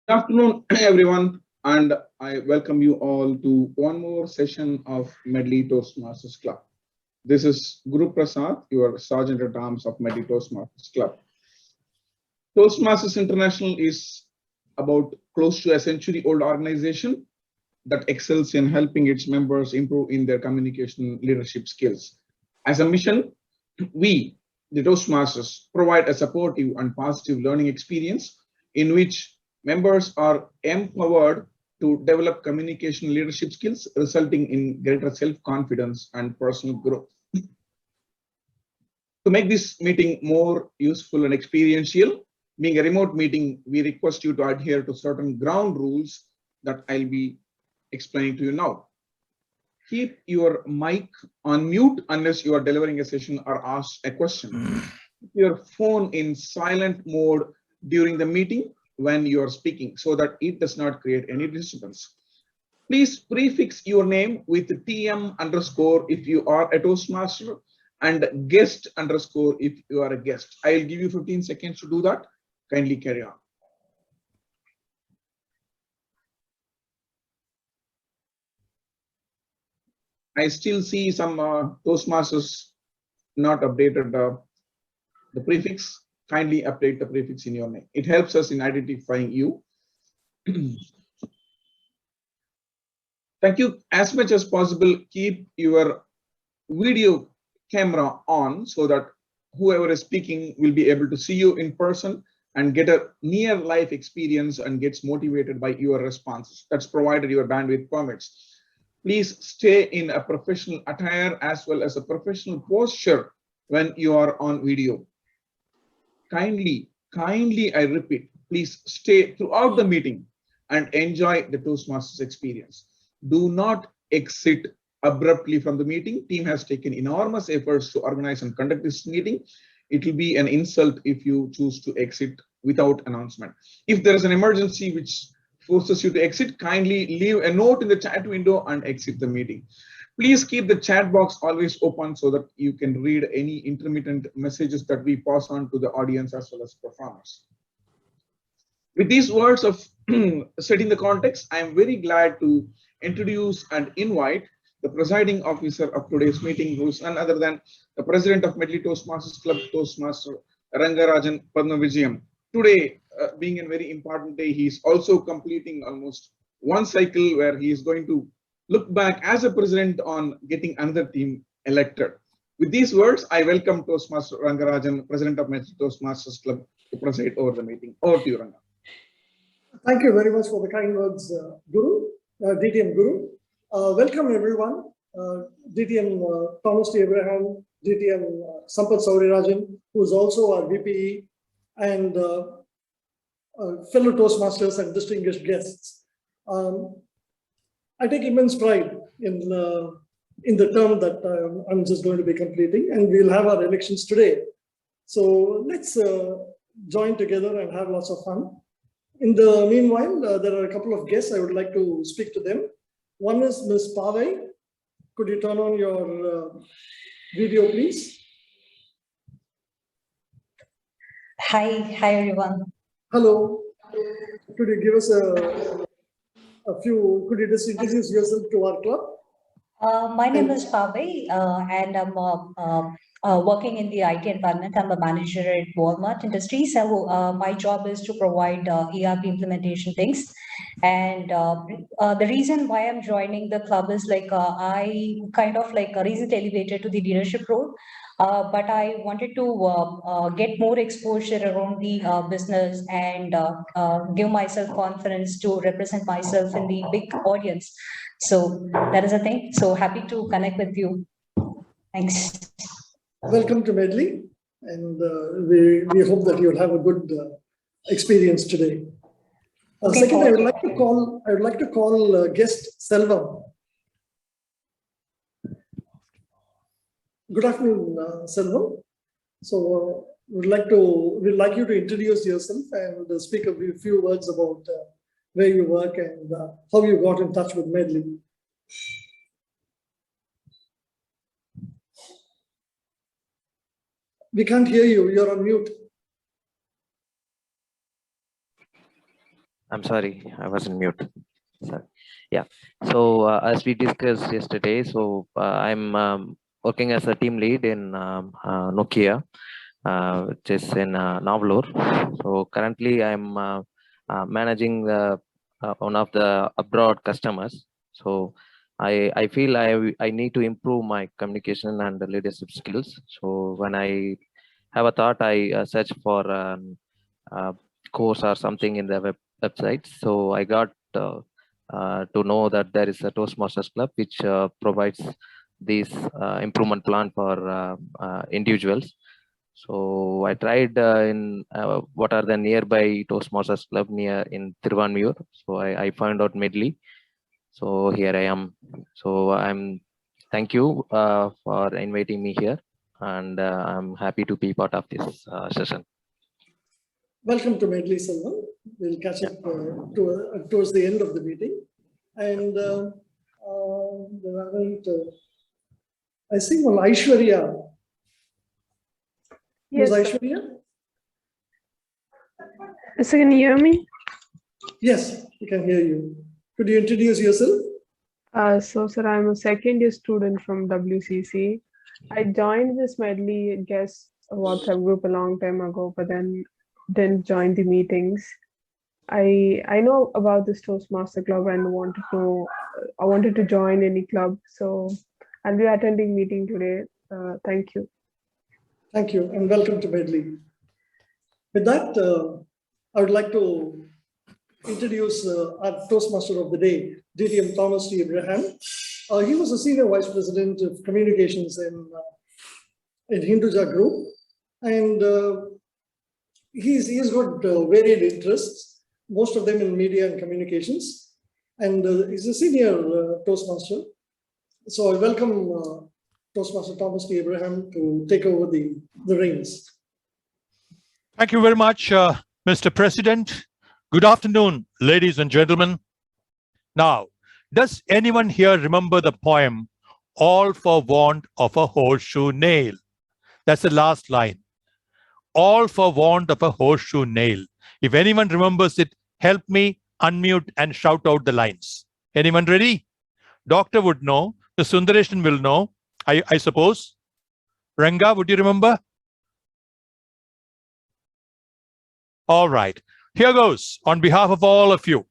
Good afternoon, everyone, and I welcome you all to one more session of Medley Toastmasters Club. This is Guru Prasad, your Sergeant at Arms of Medley Toastmasters Club. Toastmasters International is about close to a century-old organization that excels in helping its members improve in their communication leadership skills. As a mission, we, the Toastmasters, provide a supportive and positive learning experience in which members are empowered to develop communication leadership skills, resulting in greater self-confidence and personal growth. To make this meeting more useful and experiential, being a remote meeting, we request you to adhere to certain ground rules that I'll be explaining to you now. Keep your mic on mute unless you are delivering a session or asked a question. Keep your phone in silent mode during the meeting when you are speaking so that it does not create any disturbance. Please prefix your name with TM underscore if you are a Toastmaster and guest underscore if you are a guest. I'll give you 15 seconds to do that. Kindly carry on. I still see some Toastmasters not updated the prefix. Kindly update the prefix in your name. It helps us in identifying you. Thank you. As much as possible, keep your video camera on so that whoever is speaking will be able to see you in person and get a near life experience and gets motivated by your responses. That's provided your bandwidth permits. Please stay in a professional attire as well as a professional posture when you are on video. Kindly, I repeat, please stay throughout the meeting and enjoy the Toastmasters experience. Do not exit abruptly from the meeting. Team has taken enormous efforts to organize and conduct this meeting. It will be an insult if you choose to exit without announcement. If there is an emergency which forces you to exit, kindly leave a note in the chat window and exit the meeting. Please keep the chat box always open so that you can read any intermittent messages that we pass on to the audience as well as performers. With these words of setting the context, I am very glad to introduce and invite the presiding officer of today's meeting, who is none other than the president of Medley Toastmasters Club, Toastmaster Rangarajan Padmavijayam. Today, being a very important day, he is also completing almost one cycle where he is going to look back as a president on getting another team elected. With these words, I welcome Toastmaster Rangarajan, president of Medley Toastmasters Club, to preside over the meeting. Over to you, Ranga. Thank you very much for the kind words, Guru, DTM Guru. Welcome everyone. DTM Thomas T. Abraham, DTM Sampath Saurirajan, who is also our VPE, and fellow Toastmasters and distinguished guests. I take immense pride in the term that I'm just going to be completing, and we'll have our elections today. So let's join together and have lots of fun. In the meanwhile, there are a couple of guests I would like to speak to them. One is Ms. Pavai. Could you turn on your video, please? Hi everyone. Hello. Could you give us a few, could you just introduce yourself to our club? My name is Pavai, and I'm working in the IT environment. I'm a manager at Walmart Industries. So my job is to provide ERP implementation things. And the reason why I'm joining the club is like I kind of like recently elevated to the leadership role. But I wanted to get more exposure around the business and give myself confidence to represent myself in the big audience. So that is a thing. So happy to connect with you. Thanks. Welcome to Medley, and we hope that you'll have a good experience today. Second, I would like to call guest Selvam. Good afternoon, Selvam. So we'd like you to introduce yourself and speak a few words about where you work and how you got in touch with Medley. We can't hear you. You're on mute. I'm sorry, I was on mute. Sorry. Yeah. So as we discussed yesterday, so I'm working as a team lead in Nokia, which is in Navlur. So currently, I'm managing one of the abroad customers. So I feel I need to improve my communication and the leadership skills. So when I have a thought, I search for course or something in the website. So I got to know that there is a Toastmasters Club which provides this improvement plan for individuals. So I tried in what are the nearby Toastmasters Club near in Thiruvanmiyur. So I found out Medley. So here I am. So thank you for inviting me here, and I'm happy to be part of this session. Welcome to Medley, Selvam. We'll catch up towards the end of the meeting. And I think one Aishwarya. Yes, Was sir. Aishwarya? So can you hear me? Yes, we can hear you. Could you introduce yourself? So, sir, I'm a second year student from WCC. I joined this Medley guest WhatsApp group a long time ago, but then didn't join the meetings. I know about this Toastmaster Club and I wanted to join any club. So I'll be attending meeting today. Thank you. Thank you and welcome to Medley. With that, I would like to introduce our Toastmaster of the day, DTM Thomas T. Abraham. He was a Senior Vice President of Communications in Hinduja Group. And he's got varied interests, most of them in media and communications. And he's a senior Toastmaster. So I welcome Toastmaster Thomas T. Abraham to take over the reins. Thank you very much, Mr. President. Good afternoon, ladies and gentlemen. Now, does anyone here remember the poem, All for Want of a Horseshoe Nail? That's the last line. All for want of a horseshoe nail. If anyone remembers it, help me unmute and shout out the lines. Anyone ready? Doctor would know. The Sundareshan will know, I suppose. Ranga, would you remember? All right. Here goes, on behalf of all of you.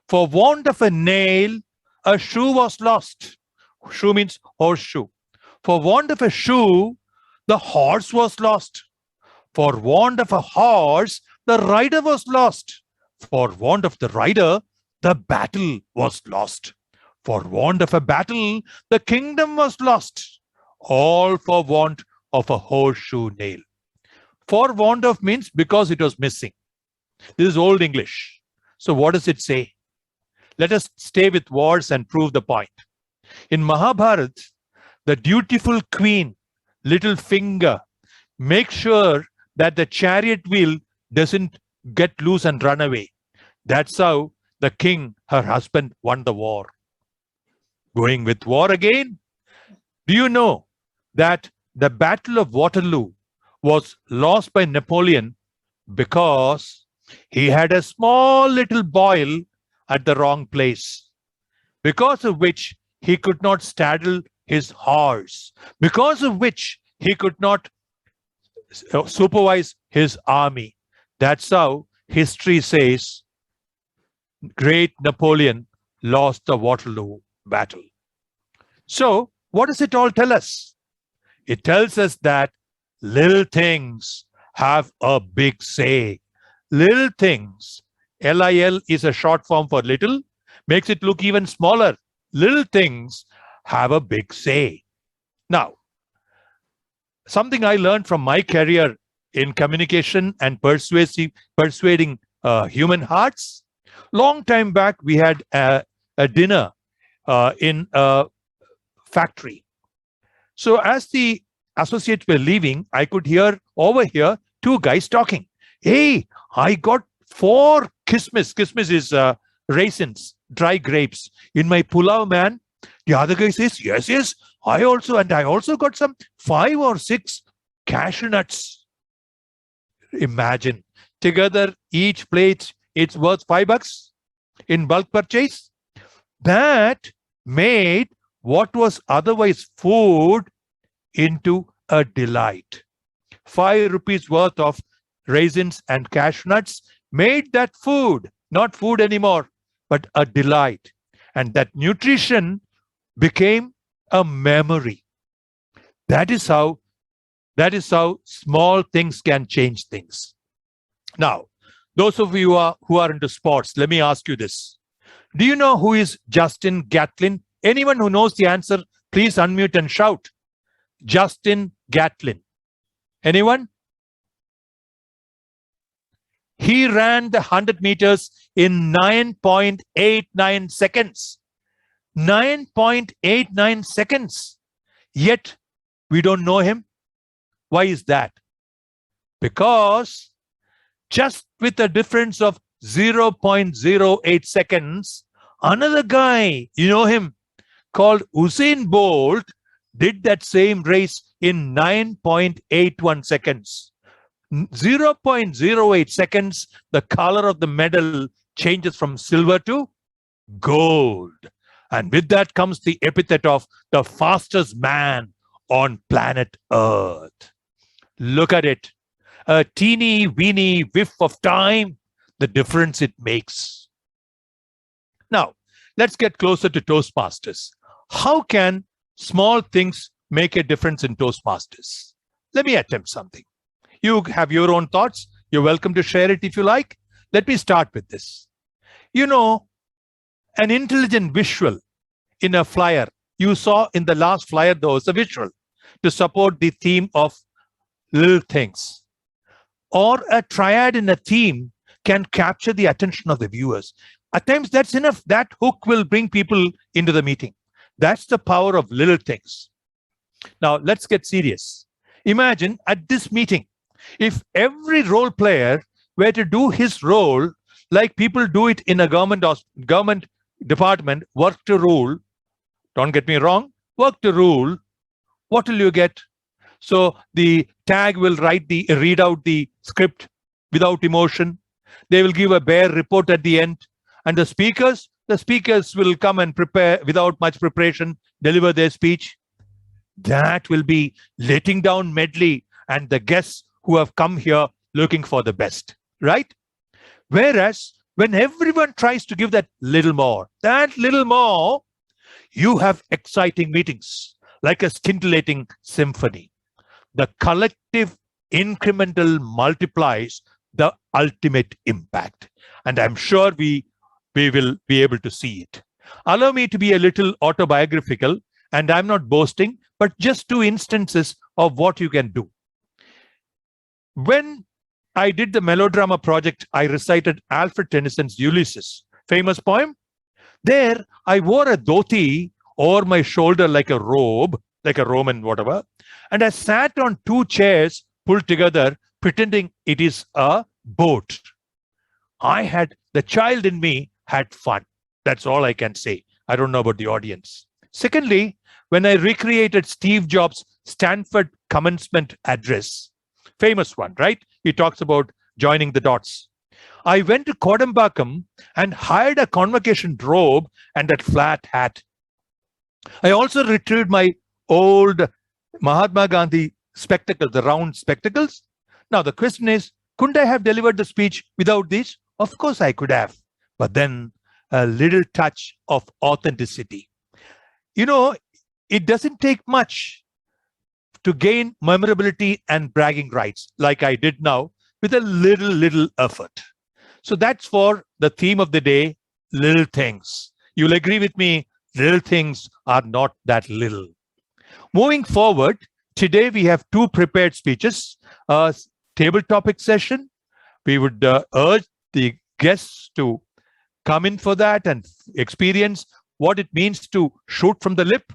For want of a nail, a shoe was lost. Shoe means horseshoe. For want of a shoe, the horse was lost. For want of a horse, the rider was lost. For want of the rider, the battle was lost. For want of a battle, the kingdom was lost. All for want of a horseshoe nail. For want of means because it was missing. This is Old English. So what does it say? Let us stay with words and prove the point. In Mahabharata, the dutiful queen, little finger, makes sure that the chariot wheel doesn't get loose and run away. That's how the king, her husband, won the war. Going with war again. Do you know that the Battle of Waterloo was lost by Napoleon because he had a small little boil at the wrong place, because of which he could not saddle his horse, because of which he could not supervise his army. That's how history says great Napoleon lost the Waterloo battle. So what does it all tell us? It tells us that little things have a big say. Little things, LIL is a short form for little, makes it look even smaller. Little things have a big say. Now, something I learned from my career in communication and persuading human hearts. Long time back, we had a dinner in a factory. So as the associates were leaving, I could hear over here two guys talking. Hey, I got 4 kismis. Kismis is raisins, dry grapes in my pulao, man. The other guy says, yes, I also got some 5 or 6 cashew nuts. Imagine, together each plate it's worth $5 in bulk purchase. That made what was otherwise food into a delight. 5 rupees worth of raisins and cashew nuts made that food, not food anymore, but a delight. And that nutrition became a memory. That is how small things can change things. Now, those of you who are into sports, let me ask you this. Do you know who is Justin Gatlin? Anyone who knows the answer, please unmute and shout. Justin Gatlin. Anyone? He ran the 100 meters in 9.89 seconds. 9.89 seconds. Yet, we don't know him. Why is that? Because just with a difference of 0.08 seconds, another guy, you know him, called Usain Bolt, did that same race in 9.81 seconds. 0.08 seconds, the color of the medal changes from silver to gold. And with that comes the epithet of the fastest man on planet Earth. Look at it. A teeny weeny whiff of time, the difference it makes. Now, let's get closer to Toastmasters. How can small things make a difference in Toastmasters? Let me attempt something. You have your own thoughts. You're welcome to share it if you like. Let me start with this. You know, an intelligent visual in a flyer. You saw in the last flyer, there was a visual to support the theme of little things. Or a triad in a theme can capture the attention of the viewers. At times, that's enough. That hook will bring people into the meeting. That's the power of little things. Now, let's get serious. Imagine at this meeting, if every role player were to do his role like people do it in a government department, work to rule, don't get me wrong, work to rule, what will you get? So the tag will read out the script without emotion. They will give a bare report at the end. And the speakers will come and prepare without much preparation, deliver their speech. That will be letting down Medley and the guests who have come here looking for the best, right? Whereas when everyone tries to give that little more, you have exciting meetings like a scintillating symphony. The collective incremental multiplies the ultimate impact. And I'm sure we will be able to see it. Allow me to be a little autobiographical, and I'm not boasting, but just 2 instances of what you can do. When I did the melodrama project, I recited Alfred Tennyson's Ulysses, famous poem. There, I wore a dhoti over my shoulder like a robe, like a Roman whatever, and I sat on 2 chairs pulled together, pretending it is a boat. The child in me had fun. That's all I can say. I don't know about the audience. Secondly, when I recreated Steve Jobs' Stanford commencement address, famous one, right? He talks about joining the dots. I went to Kodambakkam and hired a convocation robe and that flat hat. I also retrieved my old Mahatma Gandhi spectacles, the round spectacles. Now the question is, couldn't I have delivered the speech without these? Of course I could have, but then a little touch of authenticity. You know, it doesn't take much to gain memorability and bragging rights like I did now with a little effort. So that's for the theme of the day, little things. You'll agree with me, little things are not that little. Moving forward, today we have 2 prepared speeches, a table topic session. We would urge the guests to come in for that and experience what it means to shoot from the lip.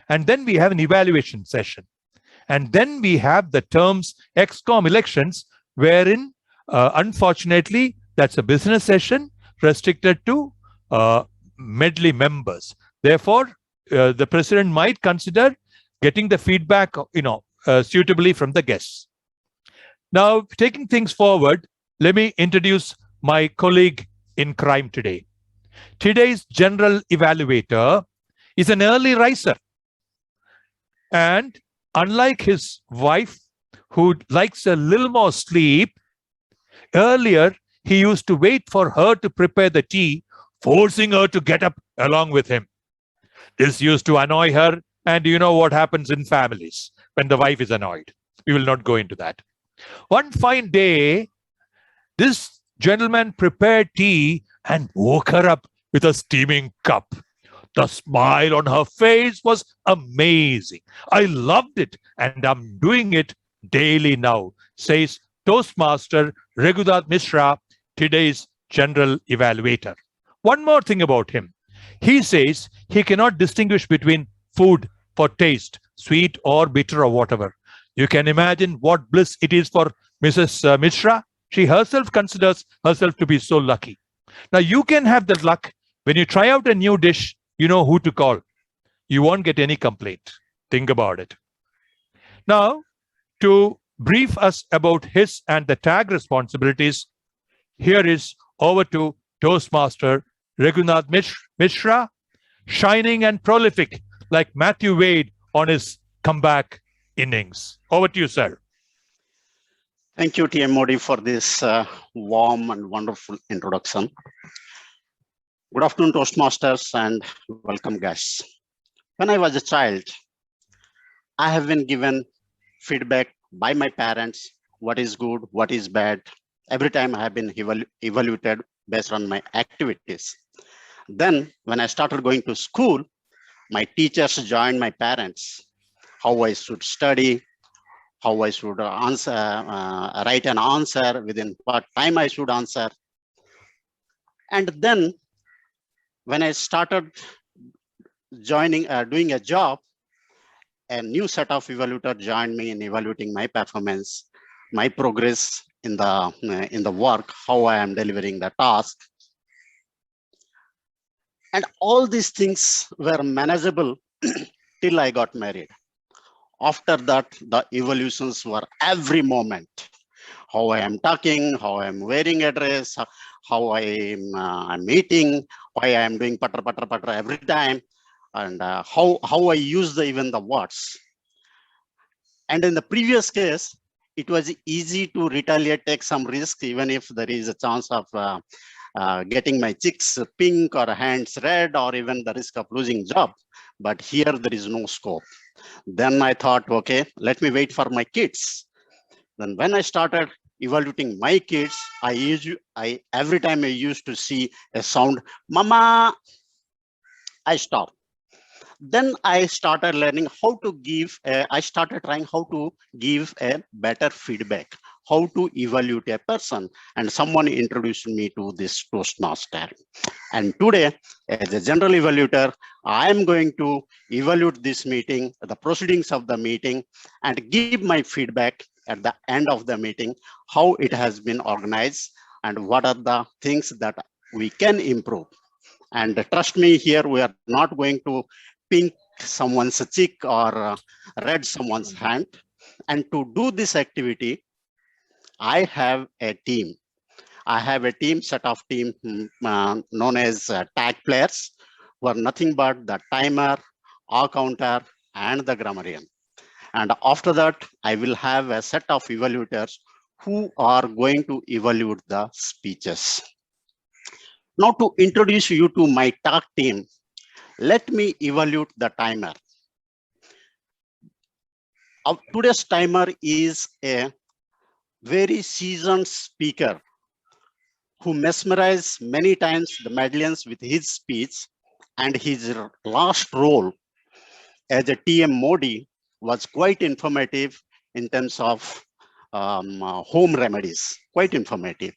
And then we have an evaluation session. And then we have the terms XCOM elections, wherein, unfortunately, that's a business session restricted to Medley members. Therefore, the president might consider getting the feedback, suitably from the guests. Now, taking things forward, let me introduce my colleague in crime today. Today's general evaluator is an early riser. And unlike his wife, who likes a little more sleep, earlier he used to wait for her to prepare the tea, forcing her to get up along with him. This used to annoy her, and you know what happens in families when the wife is annoyed. We will not go into that. One fine day, this gentleman prepared tea and woke her up with a steaming cup. The smile on her face was amazing. I loved it, and I'm doing it daily now, says Toastmaster Raghunath Mishra, today's general evaluator. One more thing about him. He says he cannot distinguish between food for taste, sweet or bitter or whatever. You can imagine what bliss it is for Mrs. Mishra. She herself considers herself to be so lucky. Now, you can have that luck when you try out a new dish. You know who to call. You won't get any complaint. Think about it. Now, to brief us about his and the tag responsibilities, here is over to Toastmaster Raghunath Mishra, shining and prolific like Matthew Wade on his comeback innings. Over to you, sir. Thank you, TM Modi, for this warm and wonderful introduction. Good afternoon, Toastmasters, and welcome, guests. When I was a child, I have been given feedback by my parents, what is good, what is bad. Every time I have been evaluated based on my activities. Then, when I started going to school, my teachers joined my parents, how I should study, how I should answer, write an answer, within what time I should answer. And then when I started joining, doing a job, a new set of evaluators joined me in evaluating my performance, my progress in the work, how I am delivering the task. And all these things were manageable till I got married. After that, the evolutions were every moment. How I am talking, how I am wearing a dress, how I am eating, why I am doing patter every time, and how I use even the words. And in the previous case, it was easy to retaliate, take some risk, even if there is a chance of getting my cheeks pink or hands red, or even the risk of losing job. But here there is no scope. Then I thought, okay, let me wait for my kids. Then when I started evaluating my kids, every time I used to see a sound, Mama, I stopped. Then I started learning how to give, I started trying how to give a better feedback, how to evaluate a person. And someone introduced me to this Toastmaster. And today, as a general evaluator, I am going to evaluate this meeting, the proceedings of the meeting, and give my feedback at the end of the meeting, how it has been organized and what are the things that we can improve. And trust me, here we are not going to pink someone's cheek or red someone's hand. And to do this activity, I have a team. I have a team, set of team known as tag players, who are nothing but the timer, R counter, and the grammarian. And after that, I will have a set of evaluators who are going to evaluate the speeches. Now, to introduce you to my tag team, let me evaluate the timer. Today's timer is a very seasoned speaker who mesmerized many times the Madelians with his speech, and his last role as a TM Modi was quite informative in terms of home remedies, quite informative.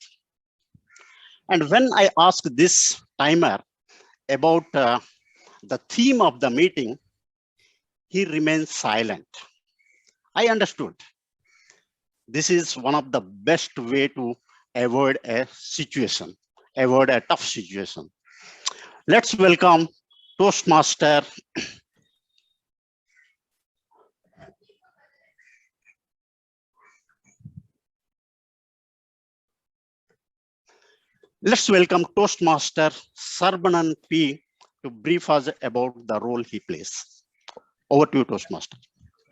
And when I asked this timer about the theme of the meeting, he remained silent. I understood. This is one of the best way to avoid a situation, avoid a tough situation. Let's welcome Toastmaster Let's welcome Toastmaster Sarbanan P to brief us about the role he plays. Over to you, Toastmaster.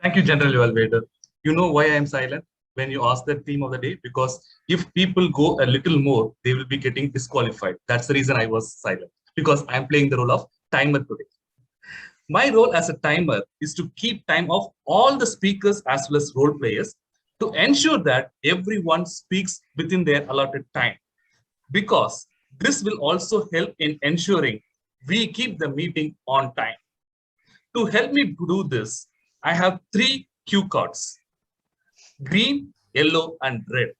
Thank you, General Evaluator. You know why I am silent when you ask the theme of the day? Because if people go a little more, they will be getting disqualified. That's the reason I was silent, because I'm playing the role of timer today. My role as a timer is to keep time of all the speakers as well as role players to ensure that everyone speaks within their allotted time, because this will also help in ensuring we keep the meeting on time. To help me do this, I have 3 cue cards: green, yellow, and red.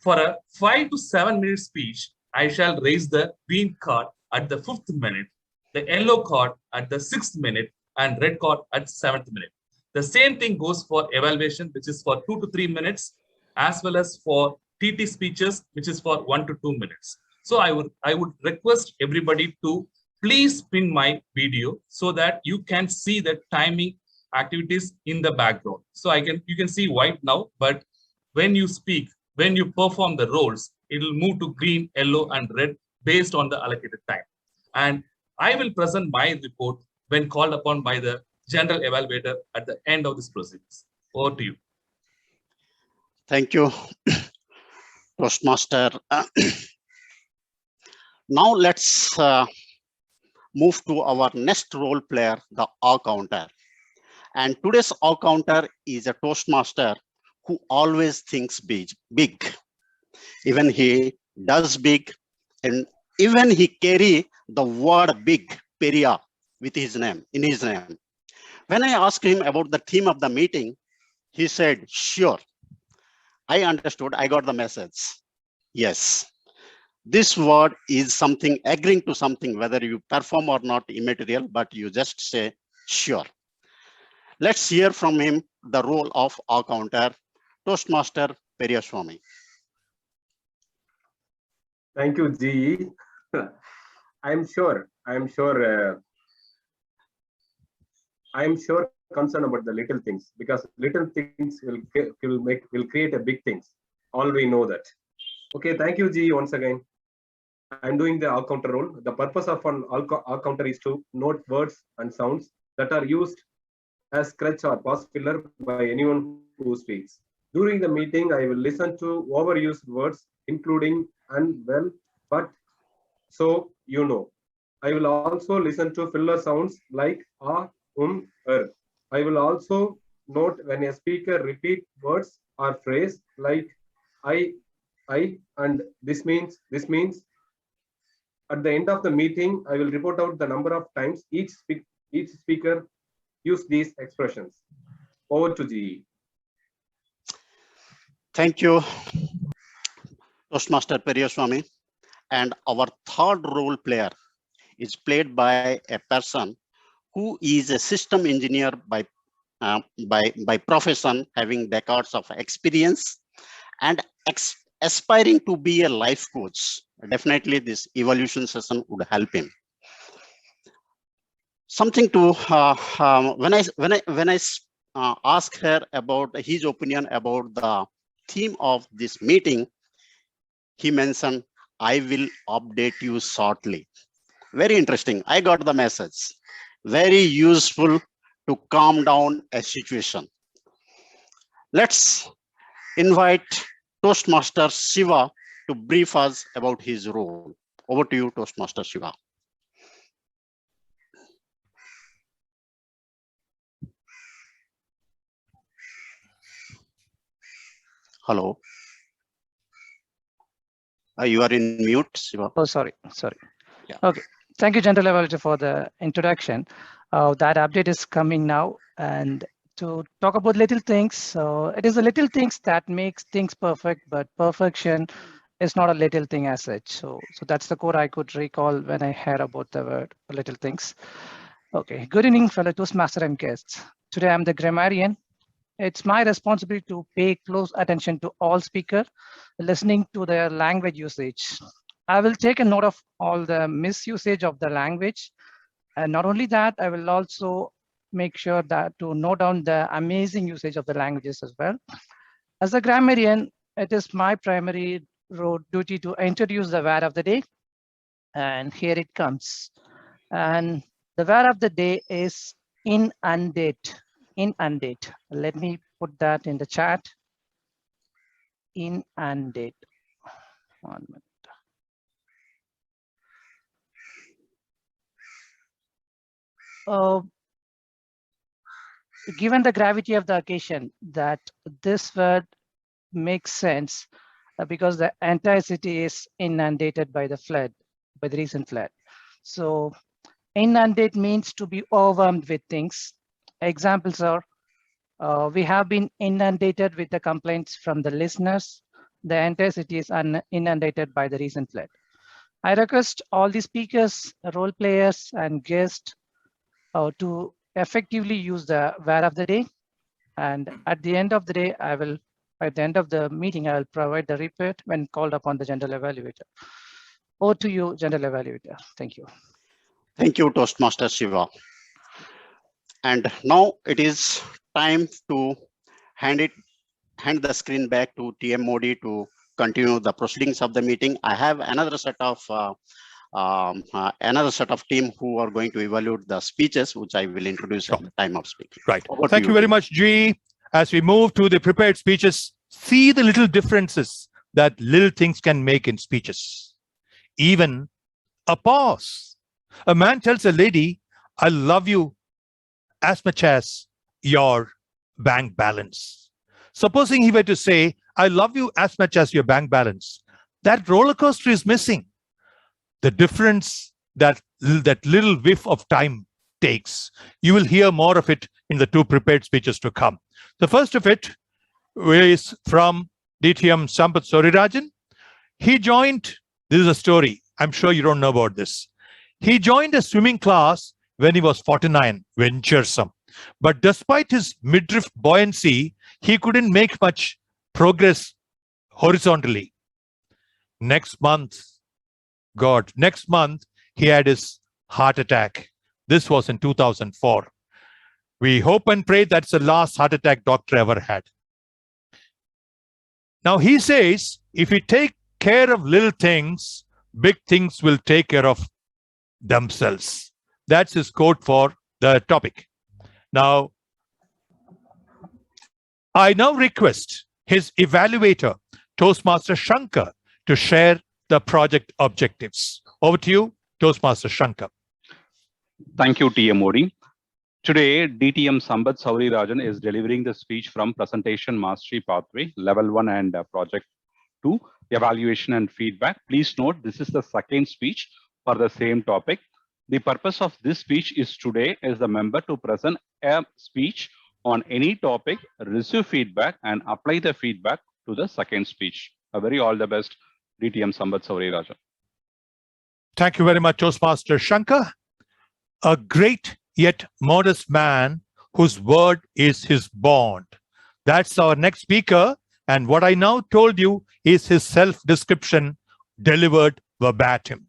For a 5 to 7 minute speech, I shall raise the green card at the 5th minute, the yellow card at the 6th minute, and red card at 7th minute. The same thing goes for evaluation, which is for 2 to 3 minutes, as well as for TT speeches, which is for 1 to 2 minutes. So I would request everybody to please pin my video so that you can see the timing activities in the background. So you can see white now, but when you speak, when you perform the roles, it will move to green, yellow, and red based on the allocated time. And I will present my report when called upon by the General Evaluator at the end of this proceedings. Over to you. Thank you, Toastmaster. Now let's move to our next role player, the R-Counter. And today's R-Counter is a Toastmaster who always thinks big. Even he does big, and even he carry the word big, Peria, with his name, in his name. When I asked him about the theme of the meeting, he said, sure. I understood, I got the message. Yes, this word is something, agreeing to something, whether you perform or not, immaterial, but you just say, sure. Let's hear from him the role of R-Counter, Toastmaster Periaswamy. Thank you, GE. I'm sure concerned about the little things, because little things will create a big things. All we know that. Okay, thank you, GE, once again. I'm doing the R-Counter role. The purpose of an R-Counter is to note words and sounds that are used as scratch or pause filler by anyone who speaks. During the meeting, I will listen to overused words, including and, well, but, so, you know. I will also listen to filler sounds like ah, I will also note when a speaker repeat words or phrase like I, and this means. At the end of the meeting, I will report out the number of times each speaker used these expressions. Over to GE. Thank you, Toastmaster Periaswamy. And our third role player is played by a person who is a system engineer by profession, having decades of experience and aspiring to be a life coach. Definitely this evaluation session would help him. Something to when I ask her about his opinion about the theme of this meeting, he mentioned, I will update you shortly. Very interesting. I got the message. Very useful to calm down a situation. Let's invite Toastmaster Shiva to brief us about his role. Over to you, Toastmaster Shiva. Hello. You are in mute, Shiva. Oh, sorry. Yeah. Okay. Thank you, General Evaluator, for the introduction. That update is coming now. And to talk about little things, it is the little things that makes things perfect, but perfection is not a little thing as such. So that's the core I could recall when I heard about the word little things. Okay. Good evening, fellow Toastmaster and guests. Today I'm the grammarian. It's my responsibility to pay close attention to all speakers, listening to their language usage. I will take a note of all the misusage of the language. And not only that, I will also make sure that to note down the amazing usage of the languages as well. As a grammarian, it is my primary duty to introduce the word of the day. And here it comes. And the word of the day is inundate. Inundate. Let me put that in the chat. Inundate. 1 minute. Given the gravity of the occasion, that this word makes sense because the entire city is inundated by the flood, by the recent flood. So inundate means to be overwhelmed with things. Examples are, we have been inundated with the complaints from the listeners. The entire city is inundated by the recent flood. I request all the speakers, role players, and guests to effectively use the word of the day. And at the end of the day, at the end of the meeting, I will provide the report when called upon the general evaluator. Over to you, general evaluator. Thank you. Thank you, Toastmaster Shiva. And now it is time to hand the screen back to TM Modi to continue the proceedings of the meeting. I have another set of team who are going to evaluate the speeches, which I will introduce at the time of speaking. Right. Over Thank you very much, G. As we move to the prepared speeches, see the little differences that little things can make in speeches. Even a pause. A man tells a lady, I love you as much as your bank balance. Supposing he were to say, I love you as much as your bank balance, that roller coaster is missing. The difference that little whiff of time takes. You will hear more of it in the two prepared speeches to come. The first of it is from DTM Sampath Sourirajan. He joined, this is a story, I'm sure you don't know about this. He joined a swimming class when he was 49, venturesome. But despite his midriff buoyancy, he couldn't make much progress horizontally. Next month, he had his heart attack. This was in 2004. We hope and pray that's the last heart attack doctor ever had. Now he says, if we take care of little things, big things will take care of themselves. That's his quote for the topic. Now, I now request his evaluator, Toastmaster Shankar, to share the project objectives. Over to you, Toastmaster Shankar. Thank you, TM Modi. Today, DTM Sampath Sourirajan is delivering the speech from Presentation Mastery Pathway, Level 1 and Project 2, Evaluation and Feedback. Please note, this is the second speech for the same topic. The purpose of this speech is today is the member to present a speech on any topic, receive feedback, and apply the feedback to the second speech. A very all the best, DTM Sampath Sourirajan. Thank you very much, Toastmaster Shankar. A great yet modest man whose word is his bond. That's our next speaker. And what I now told you is his self-description delivered verbatim.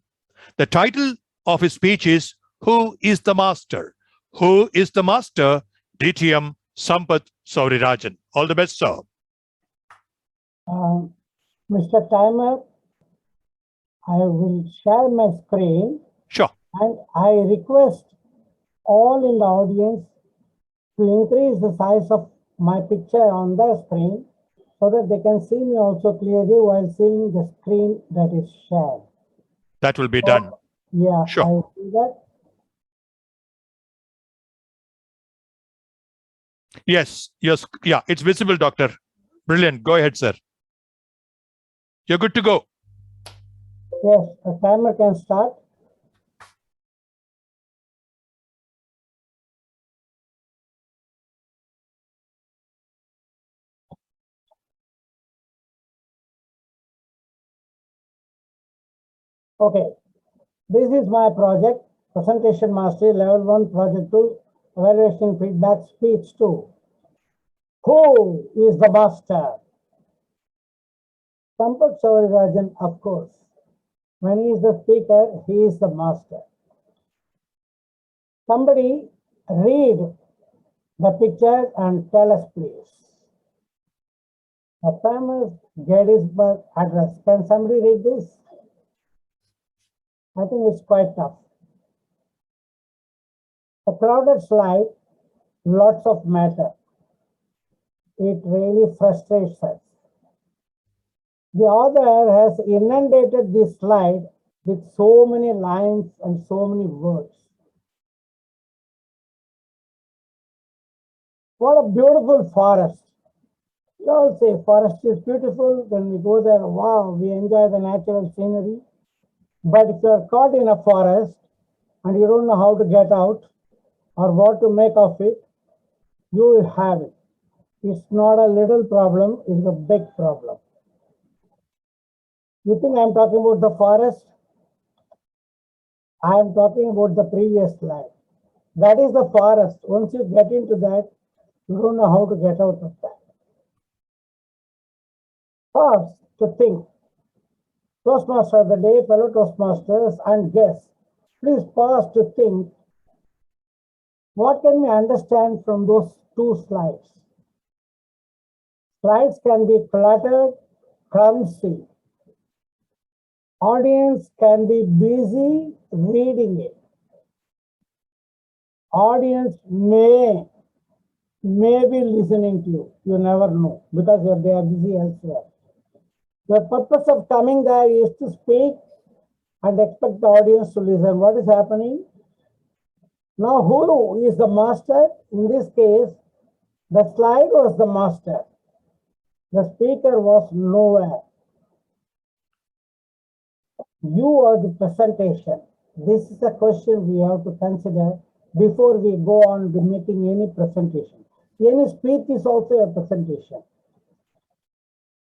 The title of his speech is, Who is the Master? Who is the Master? DTM Sampath Sourirajan. All the best, sir. Mr. Timer, I will share my screen. Sure. And I request all in the audience to increase the size of my picture on the screen so that they can see me also clearly while seeing the screen that is shared. That will be done. Yeah, sure. I will do that. Yes, yeah, it's visible, Doctor. Brilliant. Go ahead, sir. You're good to go. Yes, the timer can start. Okay, this is my project, Presentation Mastery Level 1 Project 2, Evaluation Feedback Speech 2. Who is the master? Sampath Sourirajan, of course. When he is the speaker, he is the master. Somebody read the picture and tell us, please. A famous Gettysburg Address. Can somebody read this? I think it's quite tough. A crowded slide, lots of matter. It really frustrates us. The author has inundated this slide with so many lines and so many words. What a beautiful forest. We all say forest is beautiful. When we go there, wow, we enjoy the natural scenery. But if you are caught in a forest and you don't know how to get out or what to make of it, you will have it. It's not a little problem, it's a big problem. You think I'm talking about the forest? I am talking about the previous slide. That is the forest. Once you get into that, you don't know how to get out of that. Pause to think. Toastmaster of the day, fellow Toastmasters and guests, please pause to think. What can we understand from those two slides? Slides can be cluttered, clumsy. Audience can be busy reading it. Audience may be listening to you. You never know because they are busy elsewhere. The purpose of coming there is to speak and expect the audience to listen. What is happening? Now, who is the master? In this case, the slide was the master. The speaker was nowhere. You are the presentation. This is a question we have to consider before we go on to making any presentation. Any speech is also a presentation.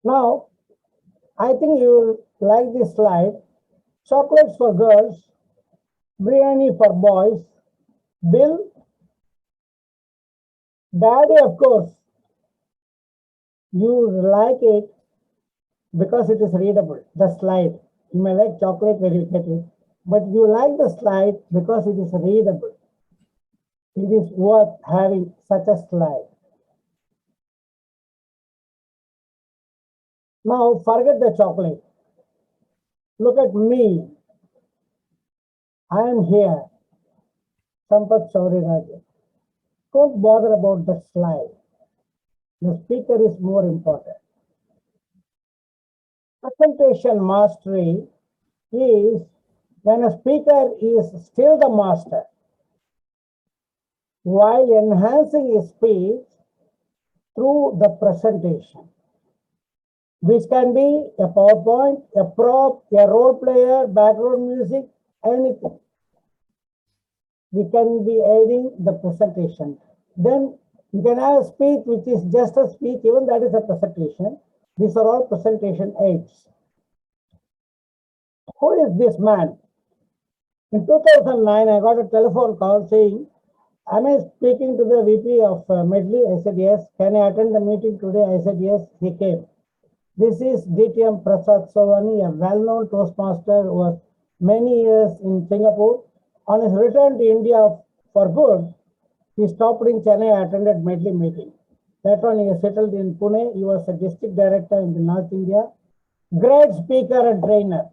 Now, I think you will like this slide. Chocolates for girls, biryani for boys, bill, daddy, of course. You like it because it is readable, the slide. You may like chocolate when you get it, but you like the slide because it is readable. It is worth having such a slide. Now, forget the chocolate. Look at me. I am here, Sampath Saurirajan. Don't bother about the slide. The speaker is more important. Presentation mastery is when a speaker is still the master while enhancing his speech through the presentation, which can be a PowerPoint, a prop, a role player, background music, anything. We can be adding the presentation. Then you can have a speech which is just a speech, even that is a presentation. These are all presentation aids. Who is this man? In 2009, I got a telephone call saying, am I speaking to the VP of Medley? I said, yes. Can I attend the meeting today? I said, yes. He came. This is DTM Prasad Sovani, a well-known Toastmaster who was many years in Singapore. On his return to India for good, he stopped in Chennai, attended Medley meeting. Later on, he settled in Pune. He was a district director in the North India. Great speaker and trainer.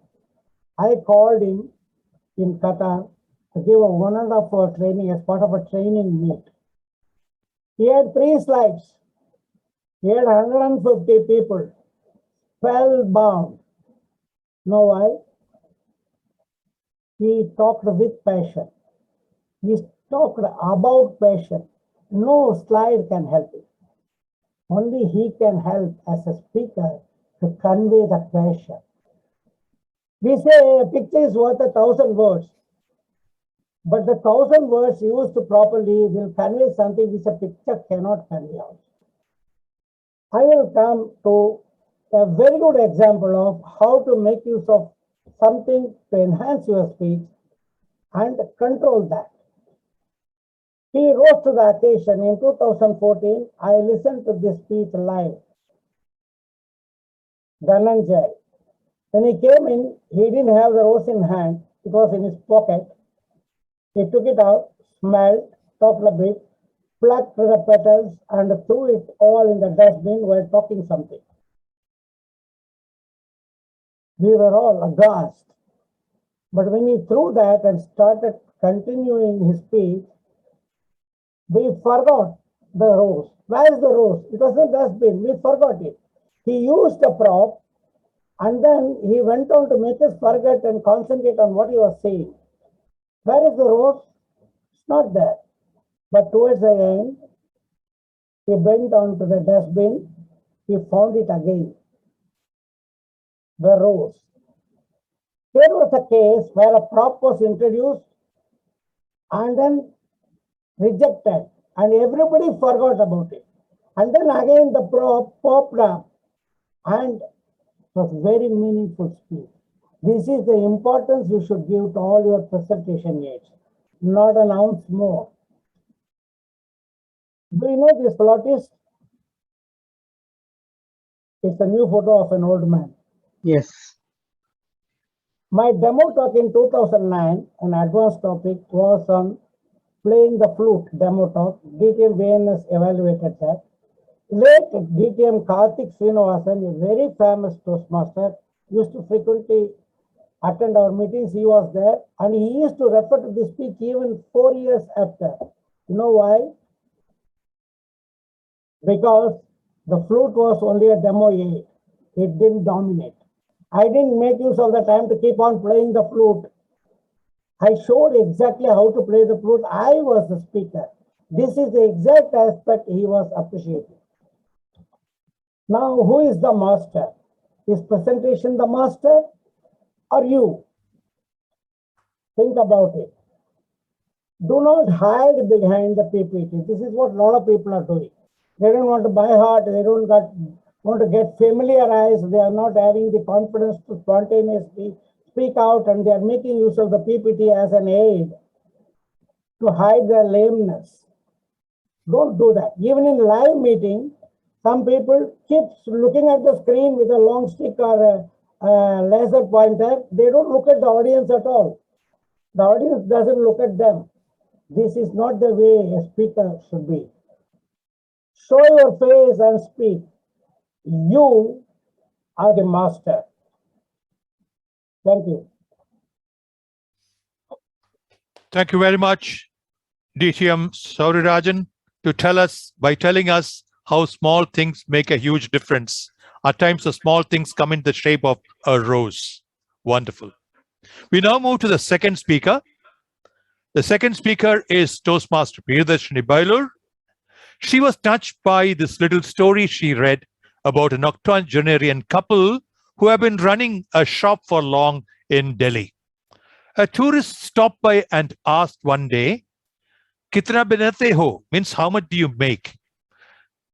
I called him in Qatar to give a 1.5 hour training as part of a training meet. He had 3 slides. He had 150 people, spellbound. Know why? He talked with passion. He talked about passion. No slide can help it. Only he can help as a speaker to convey the passion. We say a picture is worth 1,000 words, but the 1,000 words used properly will convey something which a picture cannot convey out. I will come to a very good example of how to make use of something to enhance your speech and control that. He rose to the occasion. In 2014, I listened to this speech live. Dhananjay. When he came in, he didn't have the rose in hand. It was in his pocket. He took it out, smelled, talked a bit, plucked the petals and threw it all in the dustbin while talking something. We were all aghast. But when he threw that and started continuing his speech, we forgot the rose. Where is the rose? It was a dustbin. We forgot it. He used a prop and then he went on to make us forget and concentrate on what he was saying. Where is the rose? It's not there. But towards the end, he went on to the dustbin. He found it again. The rose. There was a case where a prop was introduced and then rejected, and everybody forgot about it. And then again the prop popped up, and it was very meaningful speech. This is the importance you should give to all your presentation aids, not an ounce more. Do you know this flautist? It's a new photo of an old man. Yes. My demo talk in 2009, an advanced topic, was on playing the flute demo talk. DTM VNS evaluated that. Late DTM Karthik Srinivasan, a very famous Toastmaster, used to frequently attend our meetings. He was there and he used to refer to this speech even 4 years after. You know why? Because the flute was only a demo aid. It didn't dominate. I didn't make use of the time to keep on playing the flute. I showed exactly how to play the flute. I was the speaker. This is the exact aspect he was appreciating. Now, who is the master? Is presentation the master or you? Think about it. Do not hide behind the PPT. This is what a lot of people are doing. They don't want to buy heart. They don't want to get familiarized. They are not having the confidence to spontaneously speak out, and they are making use of the PPT as an aid to hide their lameness. Don't do that. Even in live meeting, some people keep looking at the screen with a long stick or a laser pointer. They don't look at the audience at all. The audience doesn't look at them. This is not the way a speaker should be. Show your face and speak. You are the master. Thank you. Thank you very much, DTM Saurirajan, to tell us, by telling us how small things make a huge difference. At times, the small things come in the shape of a rose. Wonderful. We now move to the second speaker. The second speaker is Toastmaster Priyadarshini Bailur. She was touched by this little story she read about an octogenarian couple who have been running a shop for long in Delhi. A tourist stopped by and asked one day, "Kitna banate ho?" means how much do you make?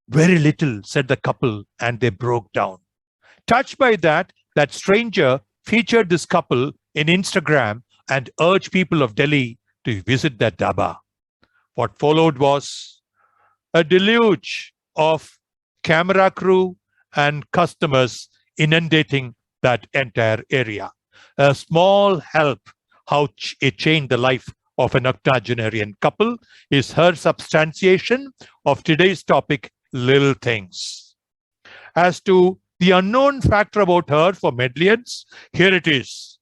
"Very little," said the couple, and they broke down. Touched by that stranger featured this couple in Instagram and urged people of Delhi to visit that dhaba. What followed was a deluge of camera crew and customers inundating that entire area. A small help, how it changed the life of an octogenarian couple, is her substantiation of today's topic, little things. As to the unknown factor about her for Medlians, here it is.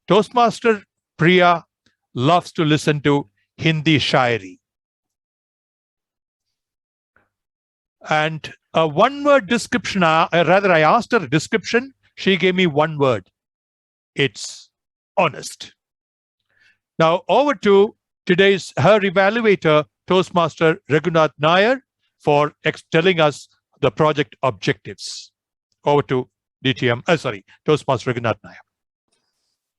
Toastmaster Priya loves to listen to Hindi Shairi. And a one-word description, rather I asked her a description, she gave me one word. It's honest. Now over to today's her evaluator, Toastmaster Raghunath Nair, for telling us the project objectives. Over to Toastmaster Raghunath Nair.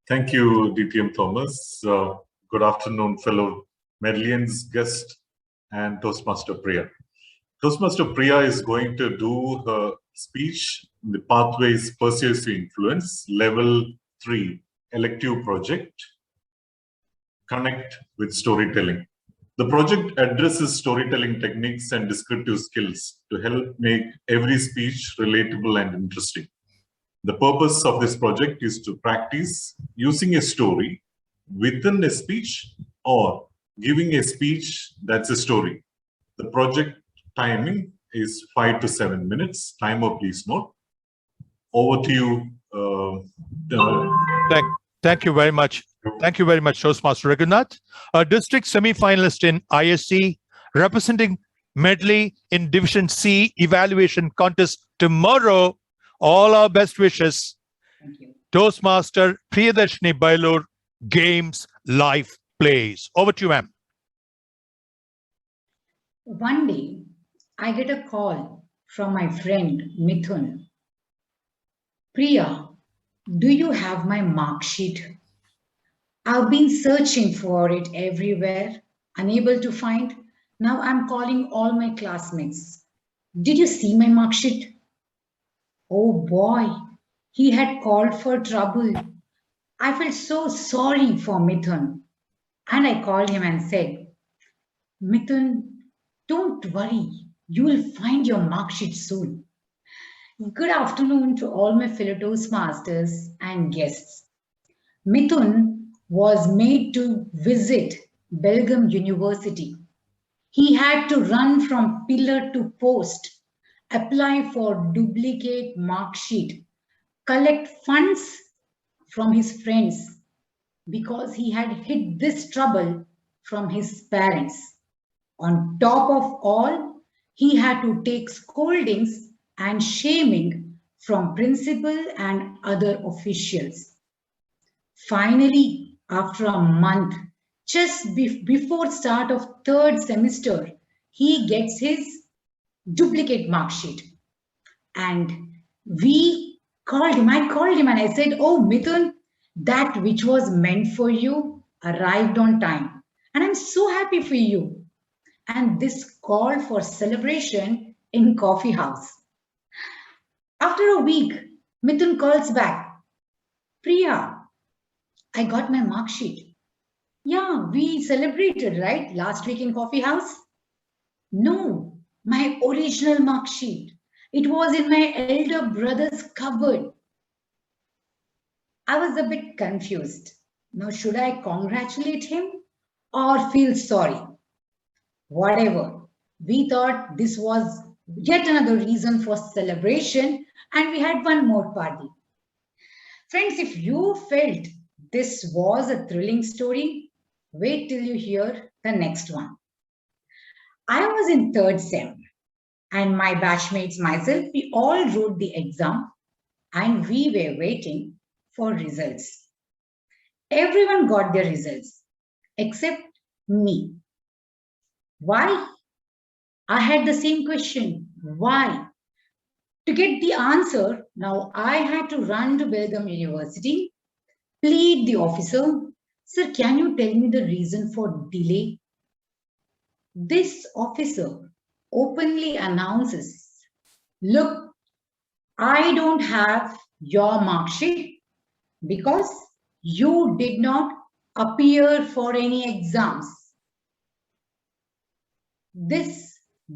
Thank you, DTM Thomas. Good afternoon, fellow Medlians, guest, and Toastmaster Priya. Toastmaster Priya is going to do her speech in the Pathways Persuasive Influence, Level 3 elective project, Connect with Storytelling. The project addresses storytelling techniques and descriptive skills to help make every speech relatable and interesting. The purpose of this project is to practice using a story within a speech or giving a speech that's a story. The project timing is 5 to 7 minutes. Timer, please note. Over to you, Thank you very much. Thank you very much, Toastmaster Raghunath. A district semi-finalist in ISC, representing Medley in Division C evaluation contest tomorrow. All our best wishes. Thank you. Toastmaster Priyadarshini Bailur, Games Life Plays. Over to you, ma'am. One day, I get a call from my friend Mithun. Priya, do you have my mark sheet? I've been searching for it everywhere, unable to find. Now I'm calling all my classmates. Did you see my mark sheet? Oh boy, he had called for trouble. I felt so sorry for Mithun. And I called him and said, Mithun, don't worry, you will find your mark sheet soon. Good afternoon to all my fellow Toastmasters and guests. Mithun was made to visit Belgaum University. He had to run from pillar to post, apply for duplicate mark sheet, collect funds from his friends because he had hid this trouble from his parents. On top of all, he had to take scoldings and shaming from principal and other officials. Finally, after a month, just before start of third semester, he gets his duplicate mark sheet. And I called him and I said, oh, Mithun, that which was meant for you arrived on time. And I'm so happy for you. And this called for celebration in coffee house. After a week, Mithun calls back. Priya, I got my mark sheet. Yeah, we celebrated, right? Last week in coffee house? No, my original mark sheet. It was in my elder brother's cupboard. I was a bit confused. Now, should I congratulate him or feel sorry? Whatever. We thought this was yet another reason for celebration, and we had one more party. Friends, if you felt this was a thrilling story, wait till you hear the next one. I was in third sem, and my batchmates, myself, we all wrote the exam, and we were waiting for results. Everyone got their results, except me. Why? I had the same question. Why? To get the answer, now I had to run to Belgaum University, plead the officer, sir, can you tell me the reason for delay? This officer openly announces, look, I don't have your mark sheet because you did not appear for any exams. This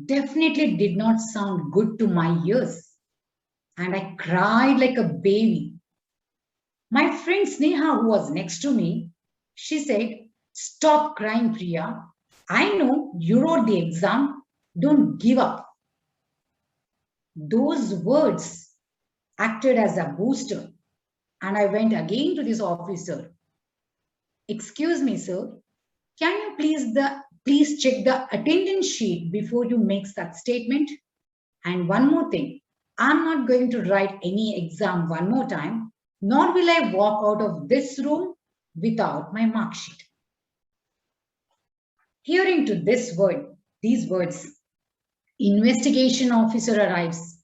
definitely did not sound good to my ears, and I cried like a baby. My friend Sneha, who was next to me, she said, stop crying, Priya. I know you wrote the exam. Don't give up. Those words acted as a booster, and I went again to this officer. Excuse me, sir. Can you please check the attendance sheet before you make such statement? And one more thing, I'm not going to write any exam one more time, nor will I walk out of this room without my mark sheet. Hearing to these words, investigation officer arrives,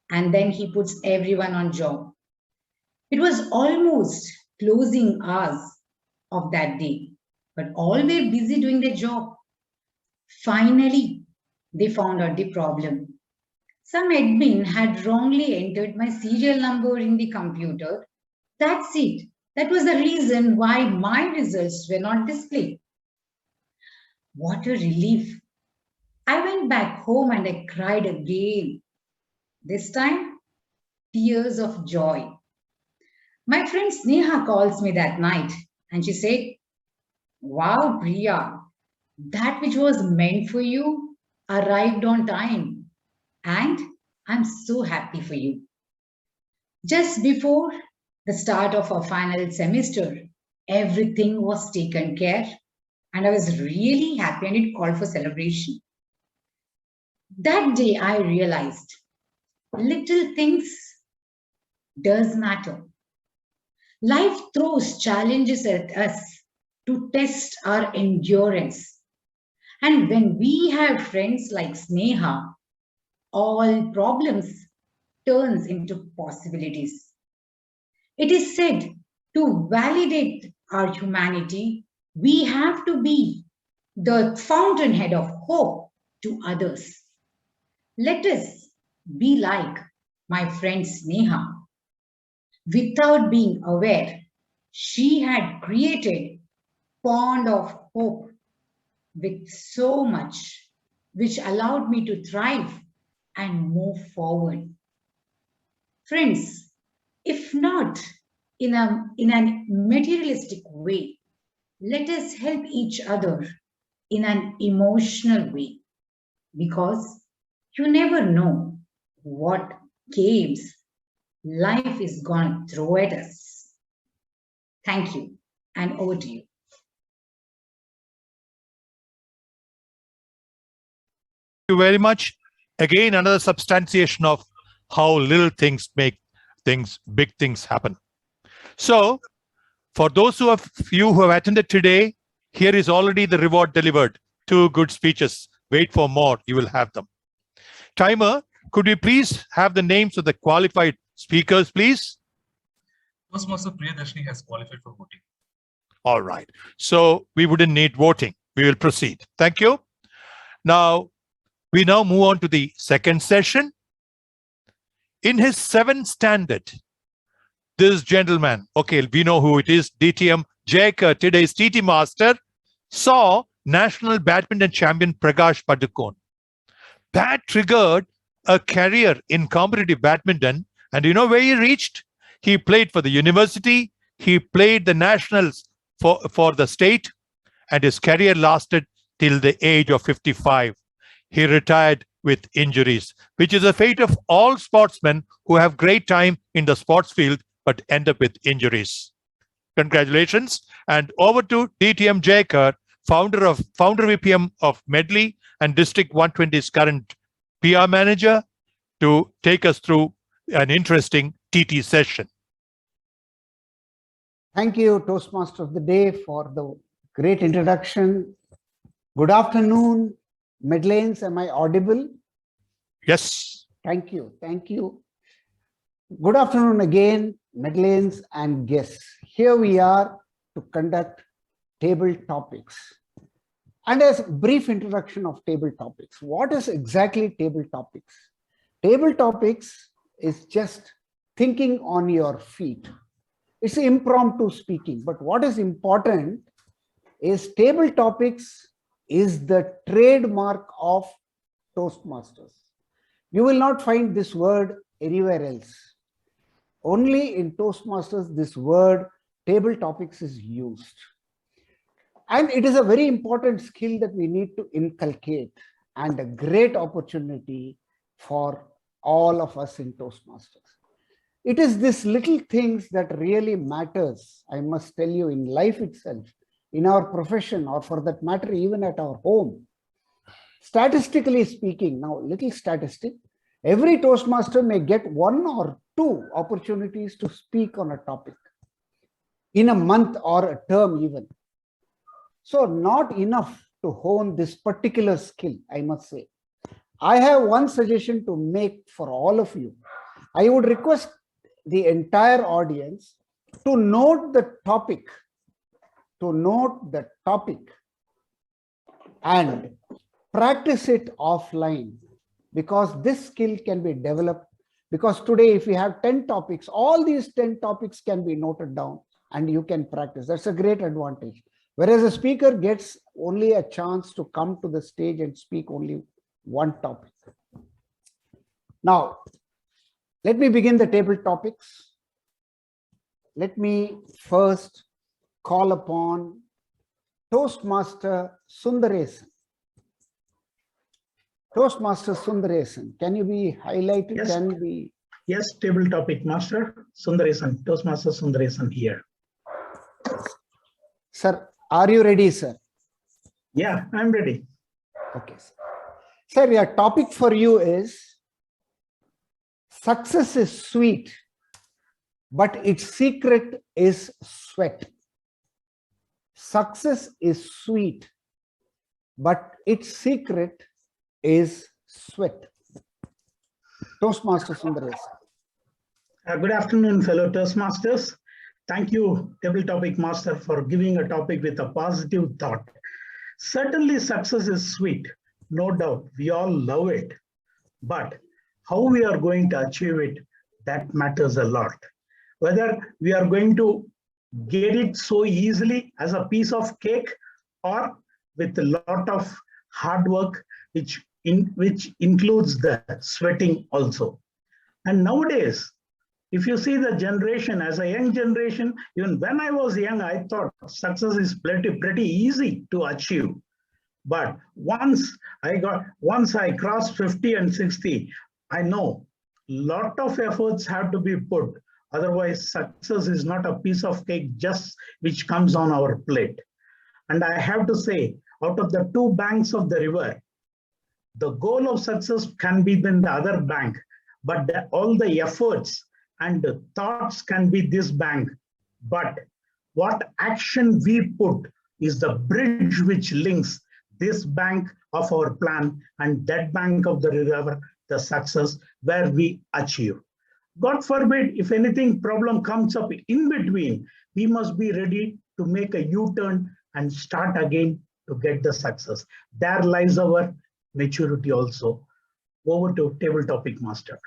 and then he puts everyone on job. It was almost closing hours of that day, but all were busy doing their job. Finally, they found out the problem. Some admin had wrongly entered my serial number in the computer. That's it. That was the reason why my results were not displayed. What a relief. I went back home and I cried again. This time, tears of joy. My friend Sneha calls me that night and she said, wow, Priya, that which was meant for you arrived on time, and I'm so happy for you. Just before the start of our final semester, everything was taken care, and I was really happy and it called for celebration. That day I realized little things does matter. Life throws challenges at us to test our endurance. And when we have friends like Sneha, all problems turns into possibilities. It is said to validate our humanity, we have to be the fountainhead of hope to others. Let us be like my friend Sneha. Without being aware, she had created pond of hope with so much, which allowed me to thrive and move forward. Friends, if not in a materialistic way, let us help each other in an emotional way, because you never know what games life is going to throw at us. Thank you, and over to you. Thank you very much. Again, another substantiation of how little things make things, big things happen. So, for those of you who have attended today, here is already the reward delivered. 2 good speeches. Wait for more, you will have them. Timer, could we please have the names of the qualified speakers, please? Toastmaster Priyadarshini has qualified for voting. All right. So we wouldn't need voting. We will proceed. Thank you. Now, we now move on to the second session. In his 7th standard, this gentleman, okay, we know who it is, DTM Jayakar, today's TT master, saw national badminton champion Prakash Padukone. That triggered a career in competitive badminton. And you know where he reached? He played for the university. He played the nationals for the state. And his career lasted till the age of 55. He retired with injuries, which is the fate of all sportsmen who have great time in the sports field, but end up with injuries. Congratulations. And over to DTM Jayakar, founder VPM of Medley and District 120's current PR manager, to take us through an interesting TT session. Thank you, Toastmaster of the Day, for the great introduction. Good afternoon, Medlanes. Am I audible? Yes. Thank you. Thank you. Good afternoon again, Medlanes and guests. Here we are to conduct table topics. And as a brief introduction of table topics, what is exactly table topics? Table topics is just thinking on your feet. It's impromptu speaking, but what is important is table topics is the trademark of Toastmasters. You will not find this word anywhere else. Only in Toastmasters, this word table topics is used. And it is a very important skill that we need to inculcate, and a great opportunity for all of us in Toastmasters. It is these little things that really matters, I must tell you, in life itself, in our profession, or for that matter, even at our home. Statistically speaking, now little statistic, every Toastmaster may get 1 or 2 opportunities to speak on a topic in a month or a term even. So not enough to hone this particular skill, I must say. I have one suggestion to make for all of you. I would request the entire audience to note the topic, and practice it offline, because this skill can be developed. Because today, if we have 10 topics, all these 10 topics can be noted down and you can practice. That's a great advantage. Whereas a speaker gets only a chance to come to the stage and speak only one topic. Now, let me begin the table topics. Let me first call upon Toastmaster Sundaresan. Toastmaster Sundaresan, can you be highlighted? Yes. Can be Yes, table topic master, Sundaresan, Toastmaster Sundaresan here. Sir, are you ready, sir? Yeah, I'm ready. Okay, sir. Sir, your topic for you is success is sweet, but its secret is sweat. Success is sweet, but its secret is sweat. Toastmaster Sundaresan. Good afternoon, fellow Toastmasters. Thank you, Table Topic Master, for giving a topic with a positive thought. Certainly, success is sweet, no doubt. We all love it. But how we are going to achieve it, that matters a lot. Whether we are going to get it so easily as a piece of cake or with a lot of hard work, which includes the sweating also. And nowadays, if you see the generation, as a young generation, even when I was young, I thought success is pretty easy to achieve. But once I crossed 50 and 60, I know a lot of efforts have to be put. Otherwise, success is not a piece of cake just which comes on our plate. And I have to say, out of the two banks of the river, the goal of success can be in the other bank, but all the efforts and the thoughts can be this bank. But what action we put is the bridge which links this bank of our plan and that bank of the river, the success where we achieve. God forbid, if anything problem comes up in between, we must be ready to make a U-turn and start again to get the success. There lies our maturity also. Over to Table Topic Master.